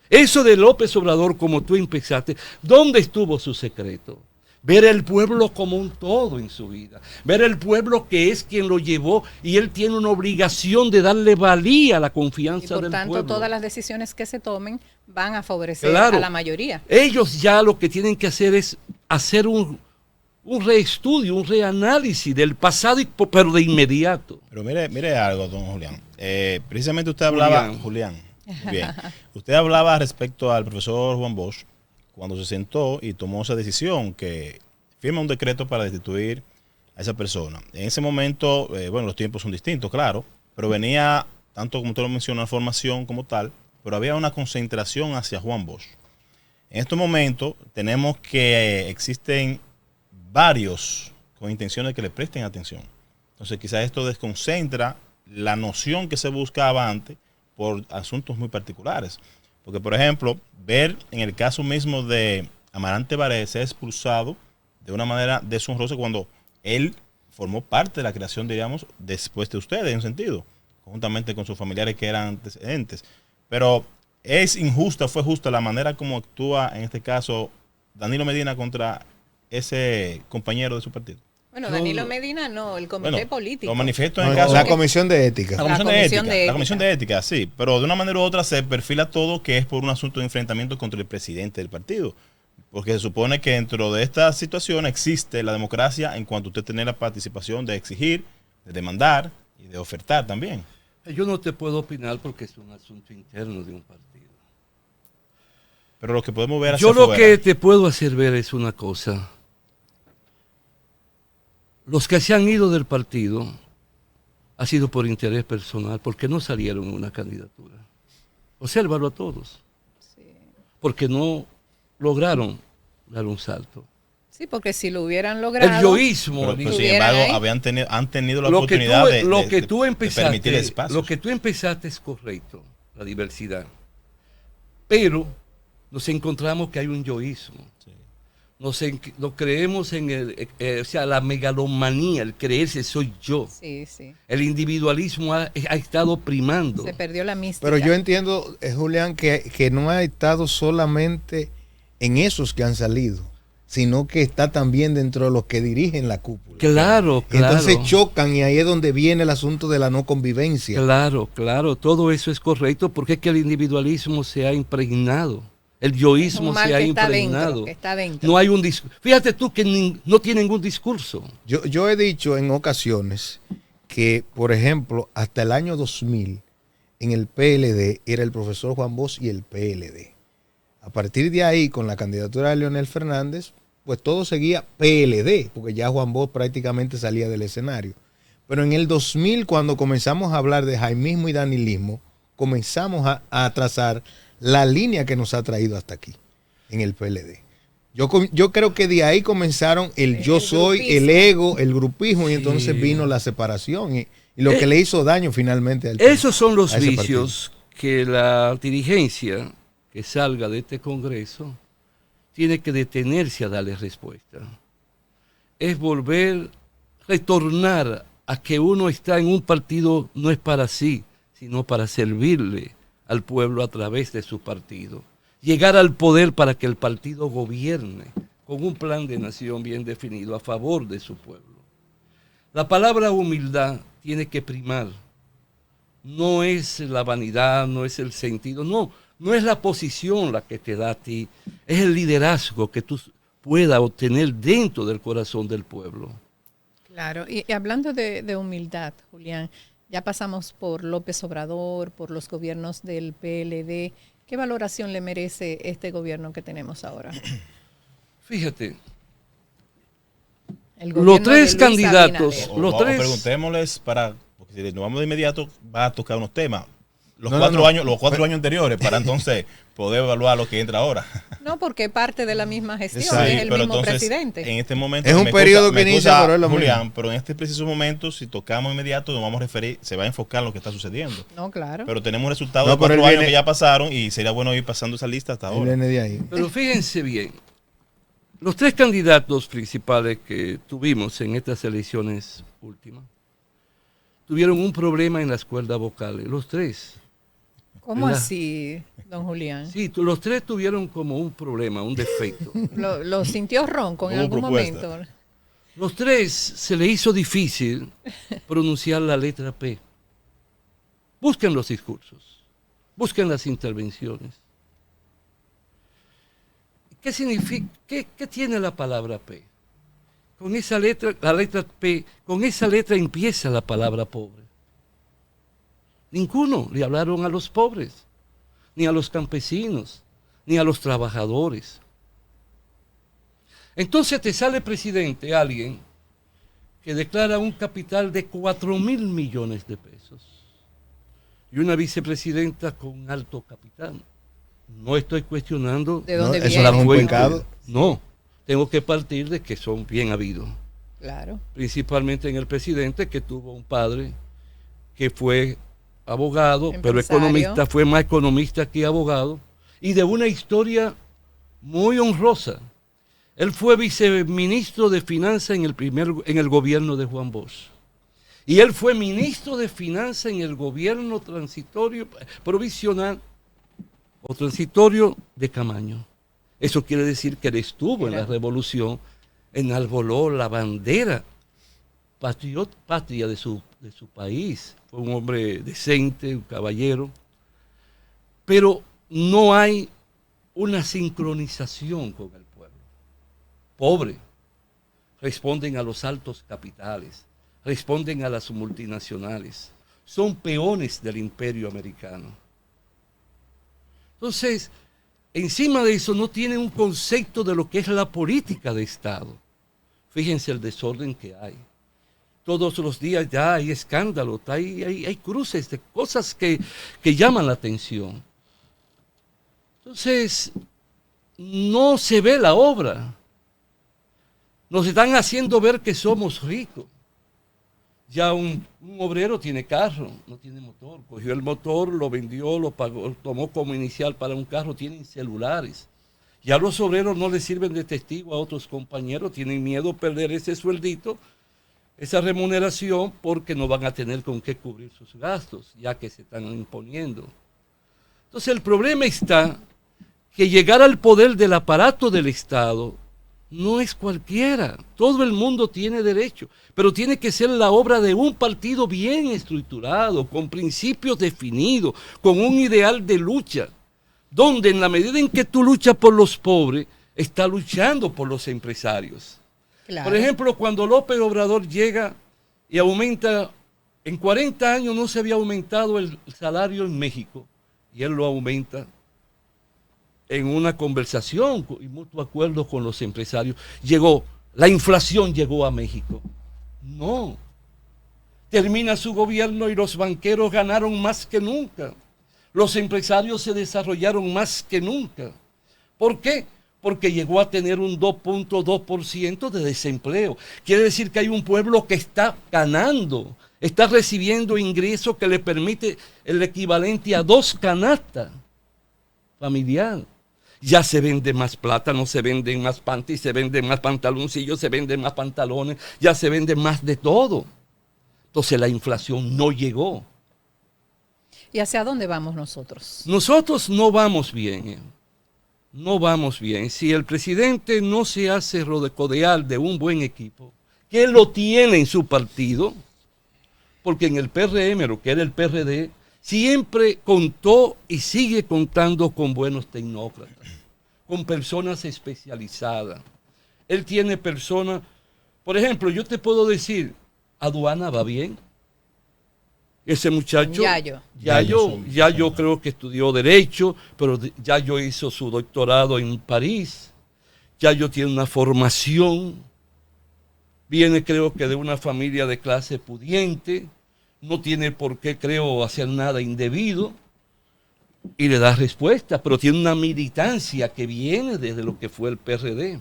S2: Eso de López Obrador, como tú empezaste, ¿dónde estuvo su secreto? Ver el pueblo como un todo en su vida. Ver el pueblo que es quien lo llevó y él tiene una obligación de darle valía a la confianza del pueblo.
S1: Y por tanto, todas las decisiones que se tomen van a favorecer a la mayoría.
S2: Ellos ya lo que tienen que hacer es hacer un reestudio, un reanálisis del pasado, pero de inmediato.
S4: Pero mire algo, don Julián. Precisamente usted hablaba... Julián. Bien. Usted hablaba respecto al profesor Juan Bosch cuando se sentó y tomó esa decisión que firma un decreto para destituir a esa persona. En ese momento, los tiempos son distintos, claro, pero venía, tanto como usted lo menciona, la formación como tal, pero había una concentración hacia Juan Bosch. En estos momentos tenemos que existen varios con intención de que le presten atención. Entonces quizás esto desconcentra la noción que se buscaba antes por asuntos muy particulares. Porque, por ejemplo, ver en el caso mismo de Amarante Baré ser expulsado de una manera deshonrosa cuando él formó parte de la creación, diríamos, después de ustedes, en un sentido, conjuntamente con sus familiares que eran antecedentes. Pero es injusta, fue justa la manera como actúa, en este caso, Danilo Medina contra ese compañero de su partido.
S1: Bueno, Danilo Medina no, el comité político.
S4: Lo manifiesto en el caso.
S3: La comisión de ética.
S4: La comisión de ética, sí. Pero de una manera u otra se perfila todo que es por un asunto de enfrentamiento contra el presidente del partido. Porque se supone que dentro de esta situación existe la democracia en cuanto a usted tener la participación de exigir, de demandar y de ofertar también.
S2: Yo no te puedo opinar porque es un asunto interno de un partido.
S4: Pero lo que podemos ver hacia
S2: Yo lo
S4: afuera,
S2: que te puedo hacer ver es una cosa. Los que se han ido del partido ha sido por interés personal, porque no salieron en una candidatura. Obsérvalo a todos.
S1: Sí.
S2: Porque no lograron dar un salto.
S1: Sí, porque si lo hubieran logrado...
S2: El yoísmo.
S4: pero sin embargo, han tenido la oportunidad de permitir espacios.
S2: Lo que tú empezaste es correcto, la diversidad. Pero nos encontramos que hay un yoísmo. Sí. Nos creemos en la megalomanía, el creerse soy yo.
S1: Sí, sí.
S2: El individualismo ha estado primando.
S1: Se perdió la mística.
S3: Pero yo entiendo, Julián, que no ha estado solamente en esos que han salido, sino que está también dentro de los que dirigen la cúpula.
S2: Claro.
S3: Entonces chocan y ahí es donde viene el asunto de la no convivencia.
S2: Claro, todo eso es correcto porque es que el individualismo se ha impregnado. El yoísmo se ha impregnado.
S1: Está dentro.
S2: No hay un discurso. Fíjate tú que no tiene ningún discurso.
S3: Yo he dicho en ocasiones que, por ejemplo, hasta el año 2000, en el PLD era el profesor Juan Bosch y el PLD. A partir de ahí, con la candidatura de Leonel Fernández, pues todo seguía PLD, porque ya Juan Bosch prácticamente salía del escenario. Pero en el 2000, cuando comenzamos a hablar de jaimismo y danilismo, comenzamos a trazar la línea que nos ha traído hasta aquí, en el PLD. Yo creo que de ahí comenzaron el yo soy, grupismo, el ego, el grupismo, y entonces vino la separación y lo que le hizo daño finalmente al
S2: esos son los vicios que la dirigencia que salga de este Congreso tiene que detenerse a darle respuesta. Es retornar a que uno está en un partido no es para sí, sino para servirle al pueblo a través de su partido. Llegar al poder para que el partido gobierne con un plan de nación bien definido a favor de su pueblo. La palabra humildad tiene que primar. No es la vanidad, no es el sentido, no es la posición la que te da a ti, es el liderazgo que tú puedas obtener dentro del corazón del pueblo.
S1: Claro, y hablando de humildad, Julián, ya pasamos por López Obrador, por los gobiernos del PLD. ¿Qué valoración le merece este gobierno que tenemos ahora?
S2: Fíjate, los tres candidatos,
S4: preguntémosles porque si nos vamos de inmediato va a tocar unos temas. Los cuatro años anteriores para entonces poder evaluar lo que entra ahora.
S1: No, porque parte de la misma gestión, es el mismo entonces, presidente.
S4: En este momento
S3: es un periodo que inicia por lo
S4: Julián, pero en este preciso momento, si tocamos inmediato, nos vamos a referir, se va a enfocar en lo que está sucediendo.
S1: No, claro.
S4: Pero tenemos resultados de 4 años que ya pasaron y sería bueno ir pasando esa lista hasta ahora.
S3: Viene de ahí.
S2: Pero fíjense bien, los tres candidatos principales que tuvimos en estas elecciones últimas tuvieron un problema en las cuerdas vocales, los tres.
S1: ¿Cómo así, don Julián?
S2: Sí, los tres tuvieron como un problema, un defecto.
S1: ¿Lo sintió ronco en algún momento?
S2: Los tres se le hizo difícil pronunciar la letra P. Busquen los discursos, busquen las intervenciones. ¿Qué significa? ¿Qué tiene la palabra P? Con esa letra, la letra P, con esa letra empieza la palabra pobre. Ninguno le hablaron a los pobres, ni a los campesinos, ni a los trabajadores. Entonces te sale presidente alguien que declara un capital de 4,000 millones de pesos y una vicepresidenta con alto capital. No estoy cuestionando
S1: ¿de dónde
S3: viene? ¿Eso es un pecado?
S2: No, tengo que partir de que son bien habidos.
S1: Claro.
S2: Principalmente en el presidente, que tuvo un padre que fue abogado, pero
S1: Empresario.
S2: economista, fue más economista que abogado, y de una historia muy honrosa. Él fue viceministro de Finanzas en el gobierno de Juan Bosch. Y él fue ministro de Finanzas en el gobierno transitorio, provisional o transitorio de Camaño. Eso quiere decir que él estuvo en la revolución, enarboló la bandera patria de su país. Fue un hombre decente, un caballero. Pero no hay una sincronización con el pueblo. Pobre. Responden a los altos capitales. Responden a las multinacionales. Son peones del imperio americano. Entonces, encima de eso no tienen un concepto de lo que es la política de Estado. Fíjense el desorden que hay. Todos los días ya hay escándalos, hay cruces de cosas que llaman la atención. Entonces, no se ve la obra. Nos están haciendo ver que somos ricos. Ya un obrero tiene carro, no tiene motor. Cogió el motor, lo vendió, lo pagó, tomó como inicial para un carro, tienen celulares. Ya los obreros no les sirven de testigo a otros compañeros, tienen miedo a perder ese sueldito, esa remuneración, porque no van a tener con qué cubrir sus gastos, ya que se están imponiendo. Entonces el problema está que llegar al poder del aparato del Estado no es cualquiera. Todo el mundo tiene derecho, pero tiene que ser la obra de un partido bien estructurado, con principios definidos, con un ideal de lucha, donde en la medida en que tú luchas por los pobres, está luchando por los empresarios. Claro. Por ejemplo, cuando López Obrador llega y aumenta, en 40 años no se había aumentado el salario en México, y él lo aumenta en una conversación y mutuo acuerdo con los empresarios. La inflación llegó a México. No. Termina su gobierno y los banqueros ganaron más que nunca. Los empresarios se desarrollaron más que nunca. ¿Por qué? Porque llegó a tener un 2.2% de desempleo. Quiere decir que hay un pueblo que está ganando, está recibiendo ingresos que le permite el equivalente a 2 canastas familiares. Ya se vende más plátano, se venden más panties, se venden más pantaloncillos, se venden más pantalones, ya se vende más de todo. Entonces la inflación no llegó.
S1: ¿Y hacia dónde vamos nosotros?
S2: Nosotros no vamos bien. No vamos bien. Si el presidente no se hace rodear de un buen equipo, que él lo tiene en su partido, porque en el PRM, lo que era el PRD, siempre contó y sigue contando con buenos tecnócratas, con personas especializadas. Él tiene personas, por ejemplo, yo te puedo decir, Aduana va bien. Ese muchacho, Yayo creo que estudió Derecho, pero Yayo hizo su doctorado en París. Yayo tiene una formación, viene creo que de una familia de clase pudiente, no tiene por qué, creo, hacer nada indebido y le da respuesta, pero tiene una militancia que viene desde lo que fue el PRD.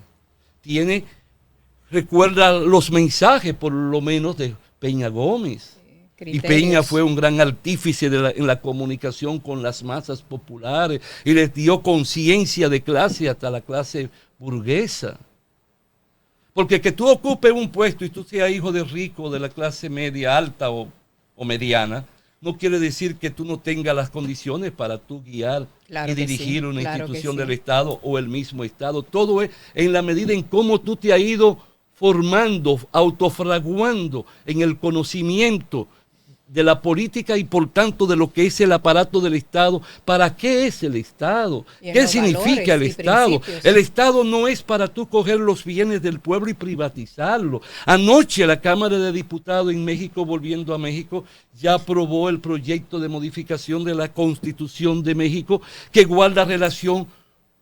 S2: Recuerda los mensajes, por lo menos, de Peña Gómez. Y Peña fue un gran artífice en la comunicación con las masas populares y les dio conciencia de clase hasta la clase burguesa. Porque que tú ocupes un puesto y tú seas hijo de rico de la clase media, alta o mediana, no quiere decir que tú no tengas las condiciones para tú guiar y dirigir una institución del Estado o el mismo Estado. Todo es en la medida en cómo tú te has ido formando, autofraguando en el conocimiento de la política y por tanto de lo que es el aparato del Estado. ¿Para qué es el Estado? ¿Qué significa el Estado? El Estado no es para tú coger los bienes del pueblo y privatizarlo. Anoche la Cámara de Diputados en México, volviendo a México, ya aprobó el proyecto de modificación de la Constitución de México que guarda relación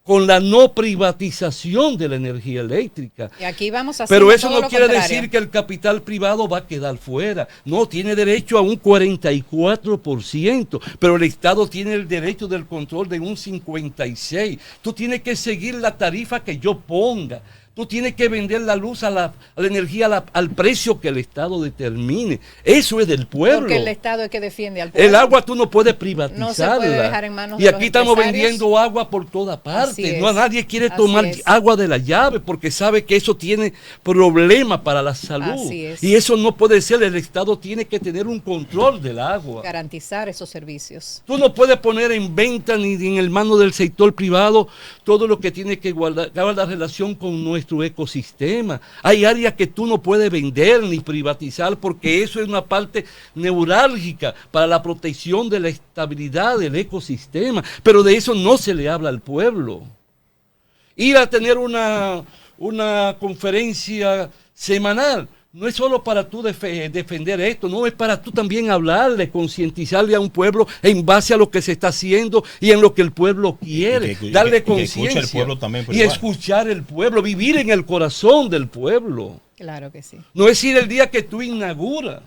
S2: con la no privatización de la energía eléctrica.
S1: Y aquí vamos a
S2: Pero eso no quiere decir que el capital privado va a quedar fuera. No, tiene derecho a un 44%, pero el Estado tiene el derecho del control de un 56%. Tú tienes que seguir la tarifa que yo ponga. Tú tienes que vender la luz a la energía al precio que el Estado determine. Eso es del pueblo.
S1: Porque el Estado es que defiende al pueblo.
S2: El agua tú no puedes privatizarla.
S1: No se puede dejar en manos
S2: y
S1: de
S2: aquí
S1: los
S2: estamos
S1: empresarios.
S2: vendiendo agua por toda parte. No, nadie quiere
S1: Así
S2: tomar
S1: es.
S2: agua de la llave porque sabe que eso tiene problemas para la salud.
S1: Así es.
S2: Y eso no puede ser. El Estado tiene que tener un control del agua.
S1: Garantizar esos servicios.
S2: Tú no puedes poner en venta ni en el mano del sector privado todo lo que tiene que guardar relación con nuestro ecosistema. Hay áreas que tú no puedes vender ni privatizar porque eso es una parte neurálgica para la protección de la estabilidad del ecosistema, pero de eso no se le habla al pueblo. Ir a tener una conferencia semanal no es solo para tú defender esto, no, es para tú también hablarle, concientizarle a un pueblo en base a lo que se está haciendo y en lo que el pueblo quiere, darle conciencia y escuchar el pueblo, vivir en el corazón del pueblo.
S1: Claro que sí.
S2: No es ir el día que tú inauguras,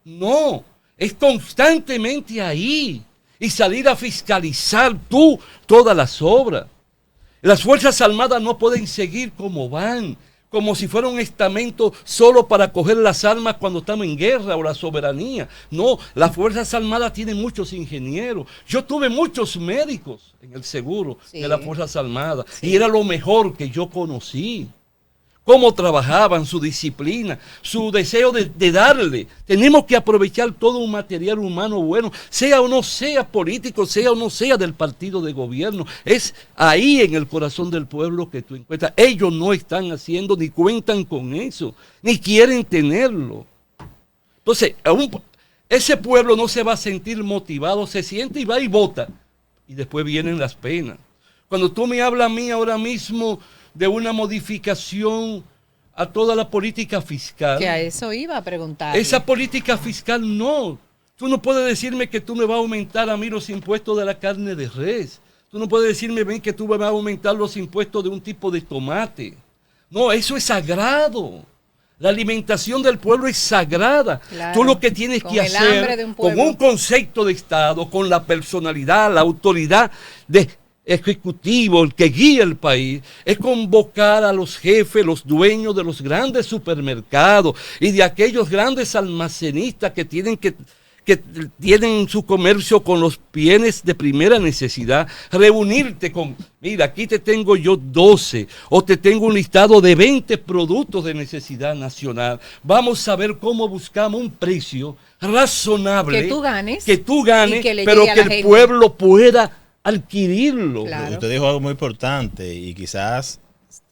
S2: no, es constantemente ahí y salir a fiscalizar tú todas las obras. Las Fuerzas Armadas no pueden seguir como van, como si fuera un estamento solo para coger las armas cuando estamos en guerra o la soberanía. No, las Fuerzas Armadas tienen muchos ingenieros. Yo tuve muchos médicos en el seguro de las Fuerzas Armadas y era lo mejor que yo conocí. Cómo trabajaban, su disciplina, su deseo de darle. Tenemos que aprovechar todo un material humano bueno, sea o no sea político, sea o no sea del partido de gobierno. Es ahí en el corazón del pueblo que tú encuentras. Ellos no están haciendo ni cuentan con eso, ni quieren tenerlo. Entonces, ese pueblo no se va a sentir motivado, se siente y va y vota. Y después vienen las penas. Cuando tú me hablas a mí ahora mismo de una modificación a toda la política fiscal.
S1: Que a eso iba a preguntar.
S2: Esa política fiscal no. Tú no puedes decirme que tú me vas a aumentar a mí los impuestos de la carne de res. Tú no puedes decirme ven, que tú me vas a aumentar los impuestos de un tipo de tomate. No, eso es sagrado. La alimentación del pueblo es sagrada. Claro, tú lo que tienes que hacer con un concepto de Estado, con la personalidad, la autoridad de ejecutivo, el que guía el país, es convocar a los jefes, los dueños de los grandes supermercados y de aquellos grandes almacenistas que tienen su comercio con los bienes de primera necesidad, reunirte con, mira, aquí te tengo yo 12 o te tengo un listado de 20 productos de necesidad nacional. Vamos a ver cómo buscamos un precio razonable, que tú ganes pero que el pueblo pueda adquirirlo.
S4: Claro. Usted dijo algo muy importante y quizás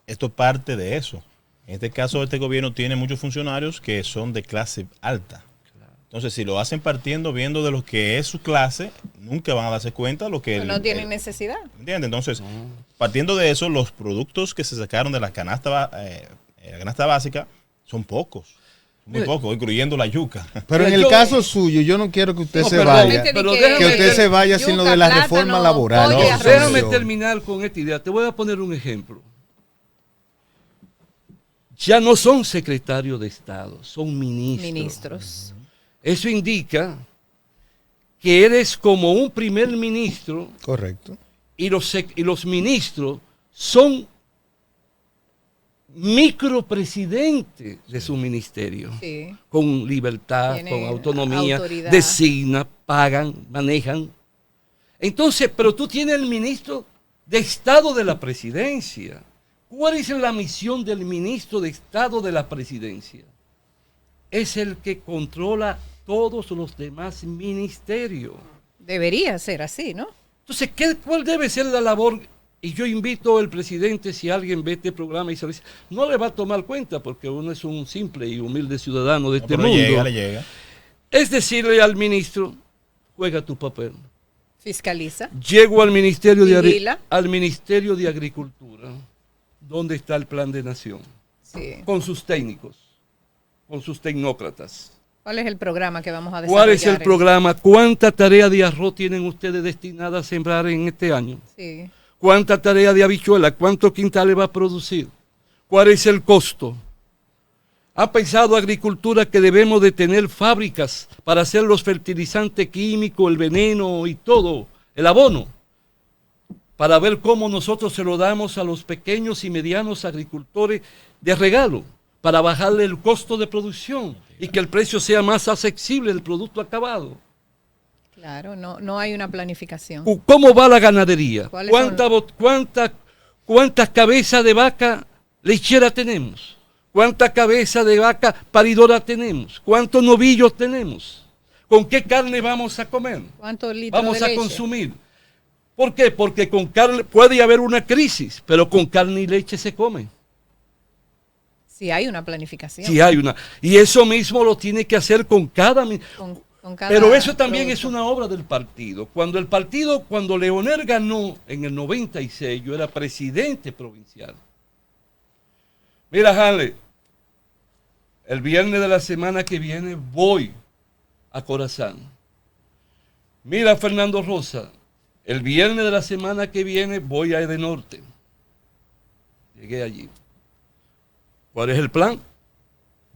S4: esto es parte de eso. En este caso, este gobierno tiene muchos funcionarios que son de clase alta. Entonces, si lo hacen partiendo, viendo de lo que es su clase, nunca van a darse cuenta de lo que...
S1: No tienen necesidad.
S4: ¿Entiendes? Entonces, partiendo de eso, los productos que se sacaron de la canasta básica son pocos. Muy poco, incluyendo la yuca.
S3: Pero en el caso suyo, yo no quiero que usted se vaya. Que usted se vaya sin lo de la reforma laboral.
S2: No, déjame terminar con esta idea. Te voy a poner un ejemplo. Ya no son secretarios de Estado, son ministros. Eso indica que eres como un primer ministro.
S3: Correcto.
S2: Y los ministros son micropresidente de su ministerio, con libertad, con autonomía, designan, pagan, manejan. Entonces, pero tú tienes el ministro de Estado de la Presidencia. ¿Cuál es la misión del ministro de Estado de la Presidencia? Es el que controla todos los demás ministerios.
S1: Debería ser así, ¿no?
S2: Entonces, ¿cuál debe ser la labor? Y yo invito al presidente, si alguien ve este programa y se lo dice, no le va a tomar cuenta porque uno es un simple y humilde ciudadano de este mundo.
S4: Le llega.
S2: Es decirle al ministro, juega tu papel.
S1: Fiscaliza.
S2: Llego al Ministerio de Agricultura. ¿Dónde está el plan de nación?
S1: Sí.
S2: Con sus técnicos, con sus tecnócratas.
S1: ¿Cuál es el programa que vamos a
S2: ¿Cuál
S1: desarrollar?
S2: es el programa? ¿Cuánta tarea de arroz tienen ustedes destinada a sembrar en este año?
S1: Sí.
S2: ¿Cuánta tarea de habichuela? ¿Cuántos quintales va a producir? ¿Cuál es el costo? ¿Ha pensado Agricultura que debemos de tener fábricas para hacer los fertilizantes químicos, el veneno y todo, el abono? para ver cómo nosotros se lo damos a los pequeños y medianos agricultores de regalo, para bajarle el costo de producción y que el precio sea más accesible del producto acabado.
S1: Claro, no hay una planificación.
S2: ¿Cómo va la ganadería? ¿Cuántas cabezas de vaca lechera tenemos? ¿Cuántas cabezas de vaca paridora tenemos? ¿Cuántos novillos tenemos? ¿Con qué carne vamos a comer?
S1: ¿Cuántos litros
S2: vamos
S1: de
S2: a
S1: leche?
S2: consumir? ¿Por qué? Porque con carne puede haber una crisis, pero con carne y leche se come.
S1: Sí hay una planificación.
S2: Sí hay una. Y eso mismo lo tiene que hacer con cada... Pero eso también es una obra del partido. Cuando Leonel ganó en el 96, yo era presidente provincial. Mira, Hanley, el viernes de la semana que viene voy a Corazán. Mira, Fernando Rosa, el viernes de la semana que viene voy a Edenorte. Llegué allí. ¿Cuál es el plan?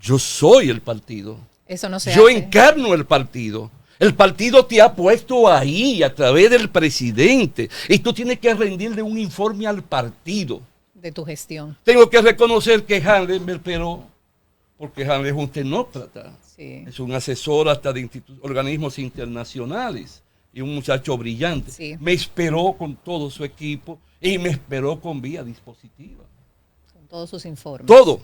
S2: Yo soy el partido.
S1: Eso no se
S2: Yo
S1: hace.
S2: encarno el partido. El partido te ha puesto ahí a través del presidente. Y tú tienes que rendirle un informe al partido.
S1: De tu gestión.
S2: Tengo que reconocer que Hanley me esperó, porque Hanley es un tecnócrata.
S1: Sí.
S2: Es un asesor hasta de organismos internacionales y un muchacho brillante.
S1: Sí.
S2: Me esperó con todo su equipo y me esperó con vía dispositiva.
S1: Con todos sus informes.
S2: Todo.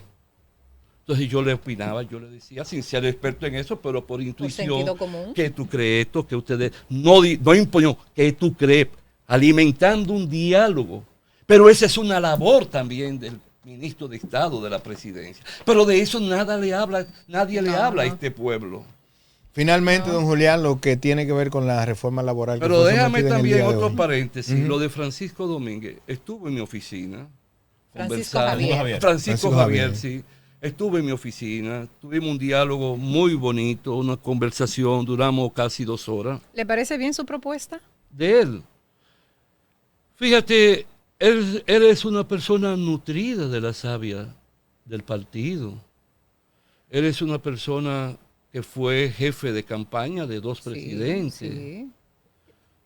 S2: Entonces yo le opinaba, yo le decía, sin ser experto en eso, pero por intuición,
S1: sentido común.
S2: que tú crees esto, que ustedes no imponen, que tú crees, alimentando un diálogo. Pero esa es una labor también del ministro de Estado, de la presidencia. Pero de eso nadie le habla a este pueblo.
S3: Finalmente, don Julián, lo que tiene que ver con la reforma laboral.
S2: Pero déjame también otro paréntesis, lo de Francisco Domínguez. Estuvo en mi oficina.
S1: Francisco Javier.
S2: Francisco Javier, sí. Estuve en mi oficina, tuvimos un diálogo muy bonito, una conversación, duramos casi 2 horas.
S1: ¿Le parece bien su propuesta?
S2: De él. Fíjate, él es una persona nutrida de la savia del partido. Él es una persona que fue jefe de campaña de 2 presidentes.
S1: Sí.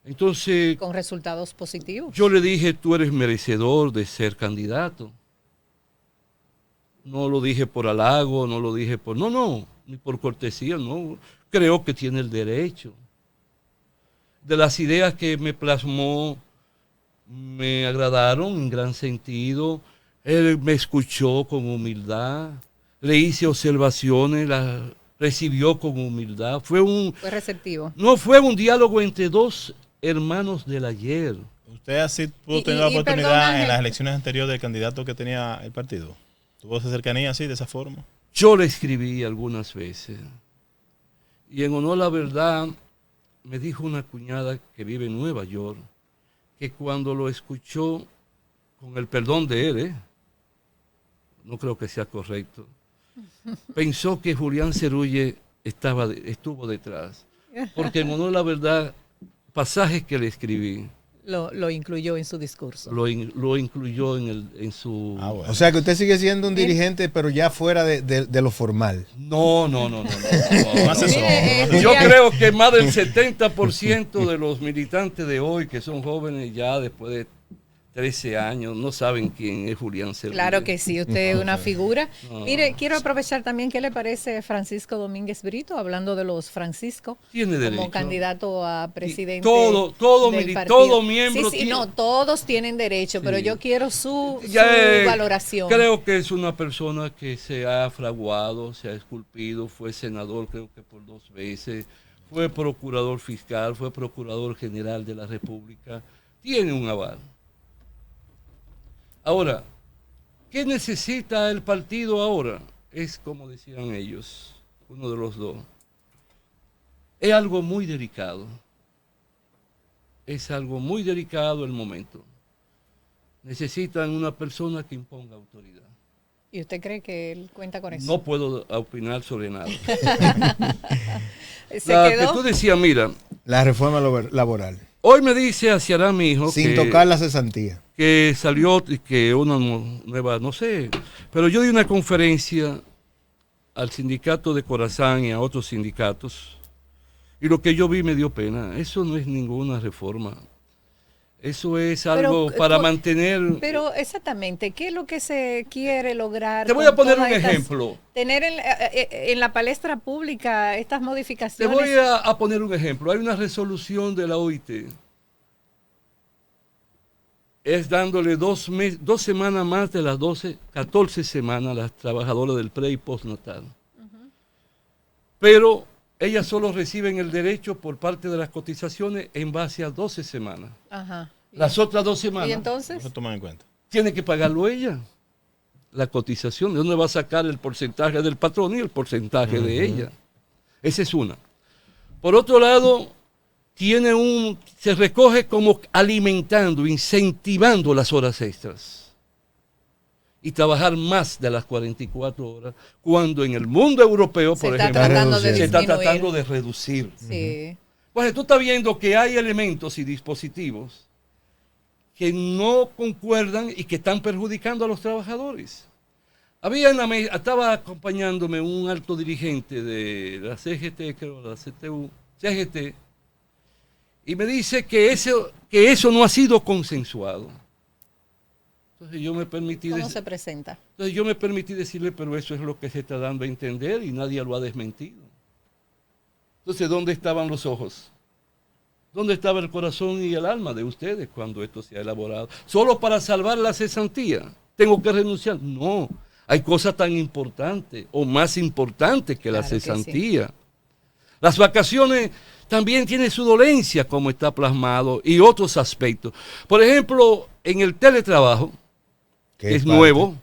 S2: Entonces,
S1: con resultados positivos.
S2: Yo le dije, tú eres merecedor de ser candidato. No lo dije por halago, no lo dije por... No, ni por cortesía, no. Creo que tiene el derecho. De las ideas que me plasmó, me agradaron en gran sentido. Él me escuchó con humildad, le hice observaciones, las recibió con humildad. Fue
S1: receptivo.
S2: No, fue un diálogo entre 2 hermanos del ayer.
S4: ¿Usted así pudo tener la oportunidad en las elecciones anteriores del candidato que tenía el partido? ¿Tuvo esa cercanía así, de esa forma?
S2: Yo le escribí algunas veces. Y en honor a la verdad, me dijo una cuñada que vive en Nueva York, que cuando lo escuchó, con el perdón de él, no creo que sea correcto, pensó que Julián Cerulle estuvo detrás. Porque en honor a la verdad, pasajes que le escribí,
S1: lo incluyó en su discurso.
S2: Lo incluyó en su...
S3: Bueno. O sea que usted sigue siendo un dirigente, pero ya fuera de lo formal.
S2: No. Yo creo que más del 70% de los militantes de hoy, que son jóvenes ya después de 13 años, no saben quién es Julián Cerulle.
S1: Claro que sí, usted es una figura. Mire, quiero aprovechar también, ¿qué le parece Francisco Domínguez Brito, hablando de los Francisco?
S2: Tiene derecho.
S1: Como candidato a presidente.
S2: Todo miembro.
S1: Sí, no, todos tienen derecho, pero yo quiero su valoración.
S2: Creo que es una persona que se ha fraguado, se ha esculpido, fue senador creo que por 2 veces, fue procurador fiscal, fue procurador general de la República, tiene un aval. Ahora, ¿qué necesita el partido ahora? Es como decían ellos, uno de los 2. Es algo muy delicado. Es algo muy delicado el momento. Necesitan una persona que imponga autoridad.
S1: ¿Y usted cree que él cuenta con eso?
S2: No puedo opinar sobre nada.
S1: ¿Se quedó?
S2: Que tú decías, mira.
S3: La reforma laboral.
S2: Hoy me dice Aciará, mi hijo,
S3: sin tocar la cesantía,
S2: que salió que una nueva, no sé, pero yo di una conferencia al sindicato de Corazán y a otros sindicatos y lo que yo vi me dio pena. Eso no es ninguna reforma. Eso es algo para mantener...
S1: Pero exactamente, ¿qué es lo que se quiere lograr?
S2: Te voy a poner un ejemplo.
S1: Tener en la palestra pública estas modificaciones.
S2: Te voy a poner un ejemplo. Hay una resolución de la OIT. Es dándole 2 semanas más de las 14 semanas a las trabajadoras del pre y postnatal. Pero ellas solo reciben el derecho por parte de las cotizaciones en base a 12 semanas.
S1: Ajá.
S2: Las otras 2 semanas.
S1: ¿Y entonces?
S4: No se toman en cuenta.
S2: Tiene que pagarlo ella. La cotización. ¿De dónde va a sacar el porcentaje del patrón y el porcentaje de ella? Esa es una. Por otro lado, se recoge como alimentando, incentivando las horas extras. Y trabajar más de las 44 horas, cuando en el mundo europeo, por ejemplo, se está tratando de reducir.
S1: Sí.
S2: Pues tú estás viendo que hay elementos y dispositivos que no concuerdan y que están perjudicando a los trabajadores. Estaba acompañándome un alto dirigente de la CGT, creo, la CGT, y me dice que eso no ha sido consensuado. Entonces yo me permití...
S1: ¿Cómo se presenta?
S2: Entonces yo me permití decirle, pero eso es lo que se está dando a entender y nadie lo ha desmentido. Entonces, ¿dónde estaban los ojos? ¿Dónde estaba el corazón y el alma de ustedes cuando esto se ha elaborado? ¿Solo para salvar la cesantía tengo que renunciar? No, hay cosas tan importantes o más importantes que la cesantía. Sí. Las vacaciones también tienen su dolencia, como está plasmado, y otros aspectos. Por ejemplo, en el teletrabajo, que es nuevo,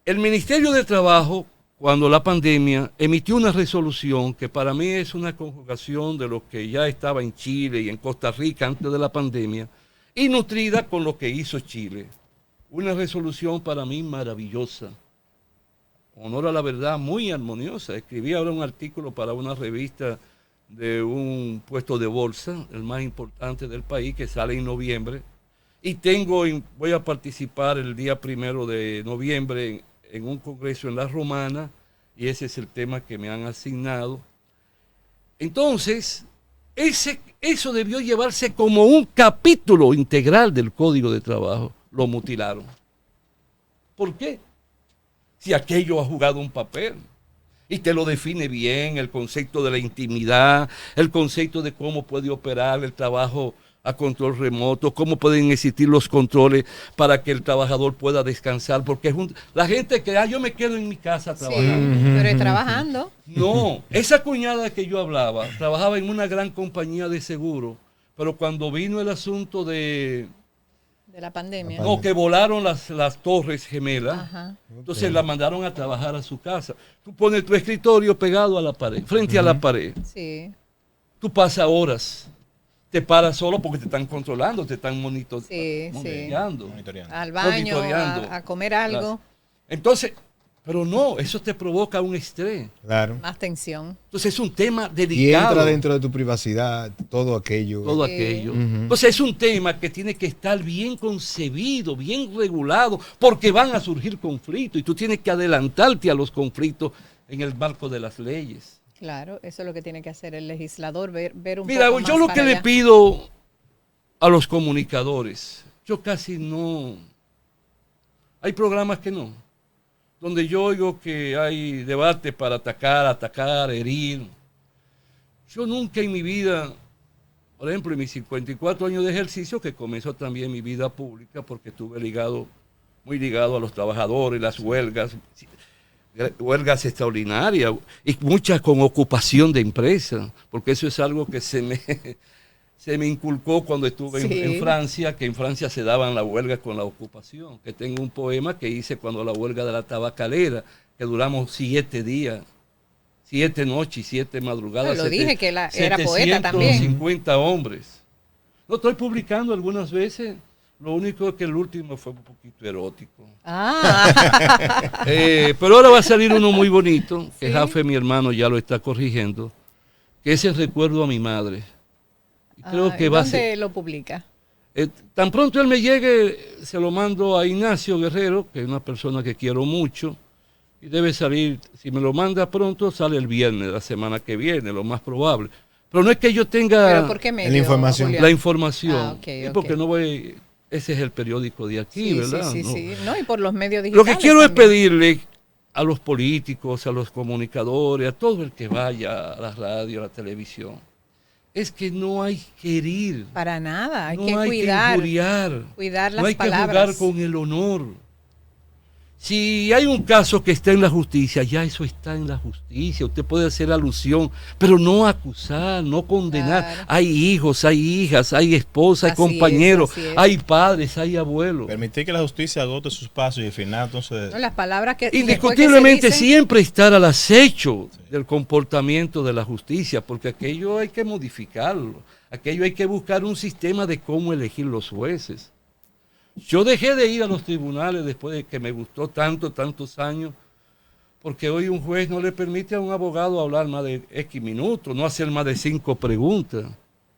S2: el Ministerio de Trabajo, cuando la pandemia, emitió una resolución que para mí es una conjugación de lo que ya estaba en Chile y en Costa Rica antes de la pandemia, y nutrida con lo que hizo Chile. Una resolución para mí maravillosa. Honor a la verdad, muy armoniosa. Escribí ahora un artículo para una revista de un puesto de bolsa, el más importante del país, que sale en noviembre. Y voy a participar el día 1 de noviembre en un congreso en La Romana, y ese es el tema que me han asignado. Entonces, eso debió llevarse como un capítulo integral del Código de Trabajo. Lo mutilaron. ¿Por qué? Si aquello ha jugado un papel y te lo define bien, el concepto de la intimidad, el concepto de cómo puede operar el trabajo a control remoto, cómo pueden existir los controles para que el trabajador pueda descansar, porque la gente que yo me quedo en mi casa trabajando.
S1: Sí, pero es trabajando.
S2: No, esa cuñada que yo hablaba, trabajaba en una gran compañía de seguro, pero cuando vino el asunto de
S1: la pandemia.
S2: No, que volaron las torres gemelas. Entonces la mandaron a trabajar a su casa. Tú pones tu escritorio pegado a la pared, frente a la pared.
S1: Sí.
S2: Tú pasas horas. Te paras solo porque te están controlando, te están monitoreando.
S1: Al baño, a comer algo.
S2: Entonces, pero no, eso te provoca un estrés.
S3: Claro.
S1: Más tensión.
S2: Entonces es un tema delicado.
S3: Y entra dentro de tu privacidad, todo aquello.
S2: Todo aquello. Entonces es un tema que tiene que estar bien concebido, bien regulado, porque van a surgir conflictos y tú tienes que adelantarte a los conflictos en el marco de las leyes.
S1: Claro, eso es lo que tiene que hacer el legislador, ver un
S2: Mira,
S1: poco más
S2: yo lo que le pido a los comunicadores, yo casi no... Hay programas que no, donde yo oigo que hay debate para atacar, herir. Yo nunca en mi vida, por ejemplo, en mis 54 años de ejercicio, que comenzó también mi vida pública, porque estuve muy ligado a los trabajadores, las huelgas extraordinarias, y muchas con ocupación de empresa, porque eso es algo que se me inculcó cuando estuve en Francia, que en Francia se daban las huelgas con la ocupación, que tengo un poema que hice cuando la huelga de la tabacalera, que duramos 7 días, 7 noches y 7 madrugadas.
S1: Lo dije que era poeta también.
S2: 750 hombres. Lo estoy publicando algunas veces. Lo único es que el último fue un poquito erótico. Pero ahora va a salir uno muy bonito, que Jafe, mi hermano, ya lo está corrigiendo, que es el recuerdo a mi madre. Y creo que
S1: ¿Dónde lo publica?
S2: Tan pronto él me llegue, se lo mando a Ignacio Guerrero, que es una persona que quiero mucho, y debe salir, si me lo manda pronto, sale el viernes de la semana que viene, lo más probable. Pero no es que yo tenga
S1: ¿Pero por qué medio,
S3: la información.
S1: Julián?
S2: la información.
S1: Ok.
S2: Porque no voy... Ese es el periódico de aquí,
S1: Sí,
S2: ¿verdad?
S1: Sí. No, y por los medios
S2: Lo
S1: digitales
S2: que quiero es
S1: también.
S2: pedirle a los políticos, a los comunicadores, a todo el que vaya a la radio, a la televisión, es que no hay que herir.
S1: Para nada, hay
S2: no
S1: que
S2: hay
S1: cuidar.
S2: que injuriar.
S1: Cuidar las
S2: no hay
S1: palabras.
S2: que jugar con el honor. Si hay un caso que está en la justicia, ya eso está en la justicia. Usted puede hacer alusión, pero no acusar, no condenar.
S1: Claro.
S2: Hay hijos, hay hijas, hay esposas, hay
S1: Así
S2: compañeros,
S1: así es.
S2: hay padres, hay abuelos.
S4: Permitir que la justicia agote sus pasos y al final entonces...
S1: No, las palabras que
S2: Indiscutiblemente
S1: después que se dicen,
S2: siempre estar al acecho del comportamiento de la justicia, porque aquello hay que modificarlo, aquello hay que buscar un sistema de cómo elegir los jueces. Yo dejé de ir a los tribunales después de que me gustó tantos años, porque hoy un juez no le permite a un abogado hablar más de X minutos, no hacer más de 5 preguntas.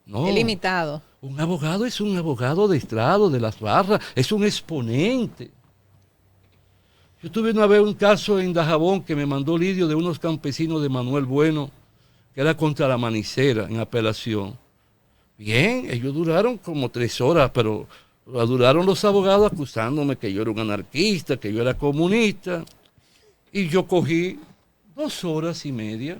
S2: No.
S1: es limitado.
S2: Un abogado es un abogado de estrado, de las barras, es un exponente. Yo tuve una vez un caso en Dajabón que me mandó Lidio de unos campesinos de Manuel Bueno, que era contra la manicera en apelación. Bien, ellos duraron como 3 horas, pero duraron los abogados acusándome que yo era un anarquista, que yo era comunista. Y yo cogí 2 horas y media.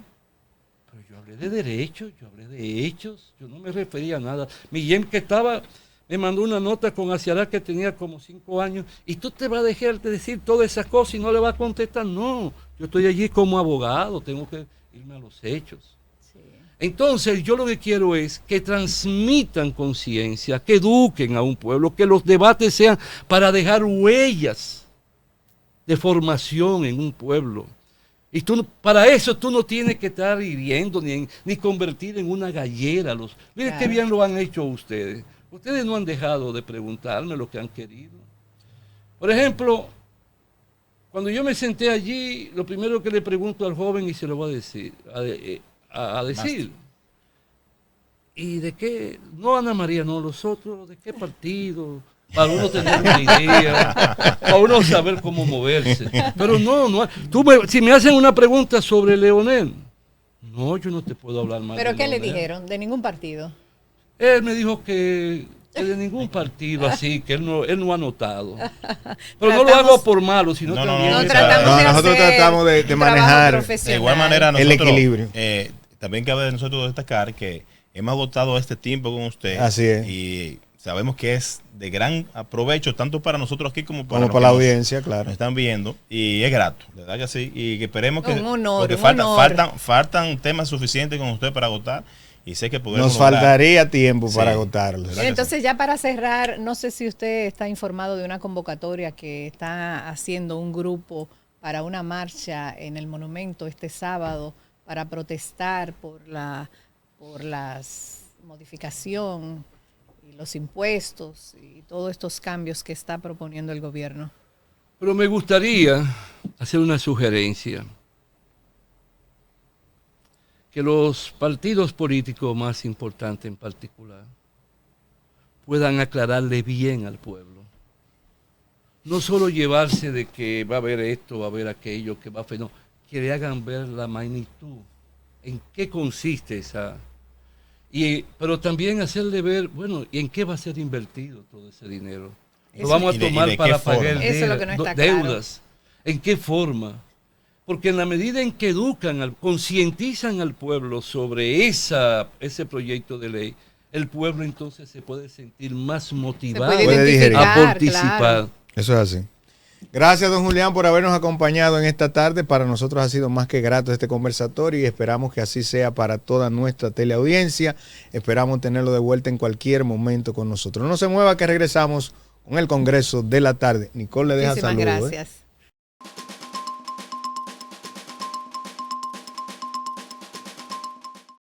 S2: Pero yo hablé de derechos, yo hablé de hechos, yo no me refería a nada. Mi Yem que estaba, me mandó una nota con Aciará que tenía como 5 años, y tú te vas a dejar de decir todas esas cosas y no le vas a contestar. No, yo estoy allí como abogado, tengo que irme a los hechos. Entonces yo lo que quiero es que transmitan conciencia, que eduquen a un pueblo, que los debates sean para dejar huellas de formación en un pueblo. Y para eso tú no tienes que estar hiriendo ni convertir en una gallera. Miren qué bien lo han hecho ustedes. Ustedes no han dejado de preguntarme lo que han querido. Por ejemplo, cuando yo me senté allí, lo primero que le pregunto al joven, y se lo voy a decir, a decir, ¿y de qué? No Ana María, no, los otros, ¿de qué partido? Para uno tener una idea, para uno saber cómo moverse. Pero no, si me hacen una pregunta sobre Leonel, no, yo no te puedo hablar más.
S1: ¿Pero
S2: de
S1: qué le
S2: Leonel.
S1: dijeron? ¿De ningún partido?
S2: Él me dijo que de ningún partido así, que él no ha notado. Pero no lo hago por malo, sino también...
S3: nosotros tratamos de manejar
S4: de igual manera
S3: el equilibrio.
S4: También cabe nosotros destacar que hemos agotado este tiempo con usted.
S3: Así es.
S4: Y sabemos que es de gran aprovecho tanto para nosotros aquí como para
S3: la audiencia, claro.
S4: Nos están viendo, y es grato, ¿verdad que sí? Y que esperemos que...
S1: Un honor,
S4: porque faltan temas suficientes con usted para agotar, y sé que podemos
S3: Nos faltaría tiempo para agotarlo.
S1: Entonces, ya para cerrar, no sé si usted está informado de una convocatoria que está haciendo un grupo para una marcha en el monumento este sábado para protestar por la modificación y los impuestos y todos estos cambios que está proponiendo el gobierno.
S2: Pero me gustaría hacer una sugerencia. Que los partidos políticos más importantes en particular puedan aclararle bien al pueblo. No solo llevarse de que va a haber esto, va a haber aquello, que va a haber, no, que le hagan ver la magnitud, en qué consiste esa... pero también hacerle ver, bueno, ¿y en qué va a ser invertido todo ese dinero? Lo vamos a tomar para pagar deudas. ¿En qué forma? Porque en la medida en que concientizan al pueblo sobre ese proyecto de ley, el pueblo entonces se puede sentir más motivado a participar. Claro.
S3: Eso es así. Gracias, don Julián, por habernos acompañado en esta tarde. Para nosotros ha sido más que grato este conversatorio y esperamos que así sea para toda nuestra teleaudiencia. Esperamos tenerlo de vuelta en cualquier momento con nosotros. No se mueva, que regresamos con el Congreso de la Tarde. Nicole le deja saludos.
S1: Muchísimas gracias.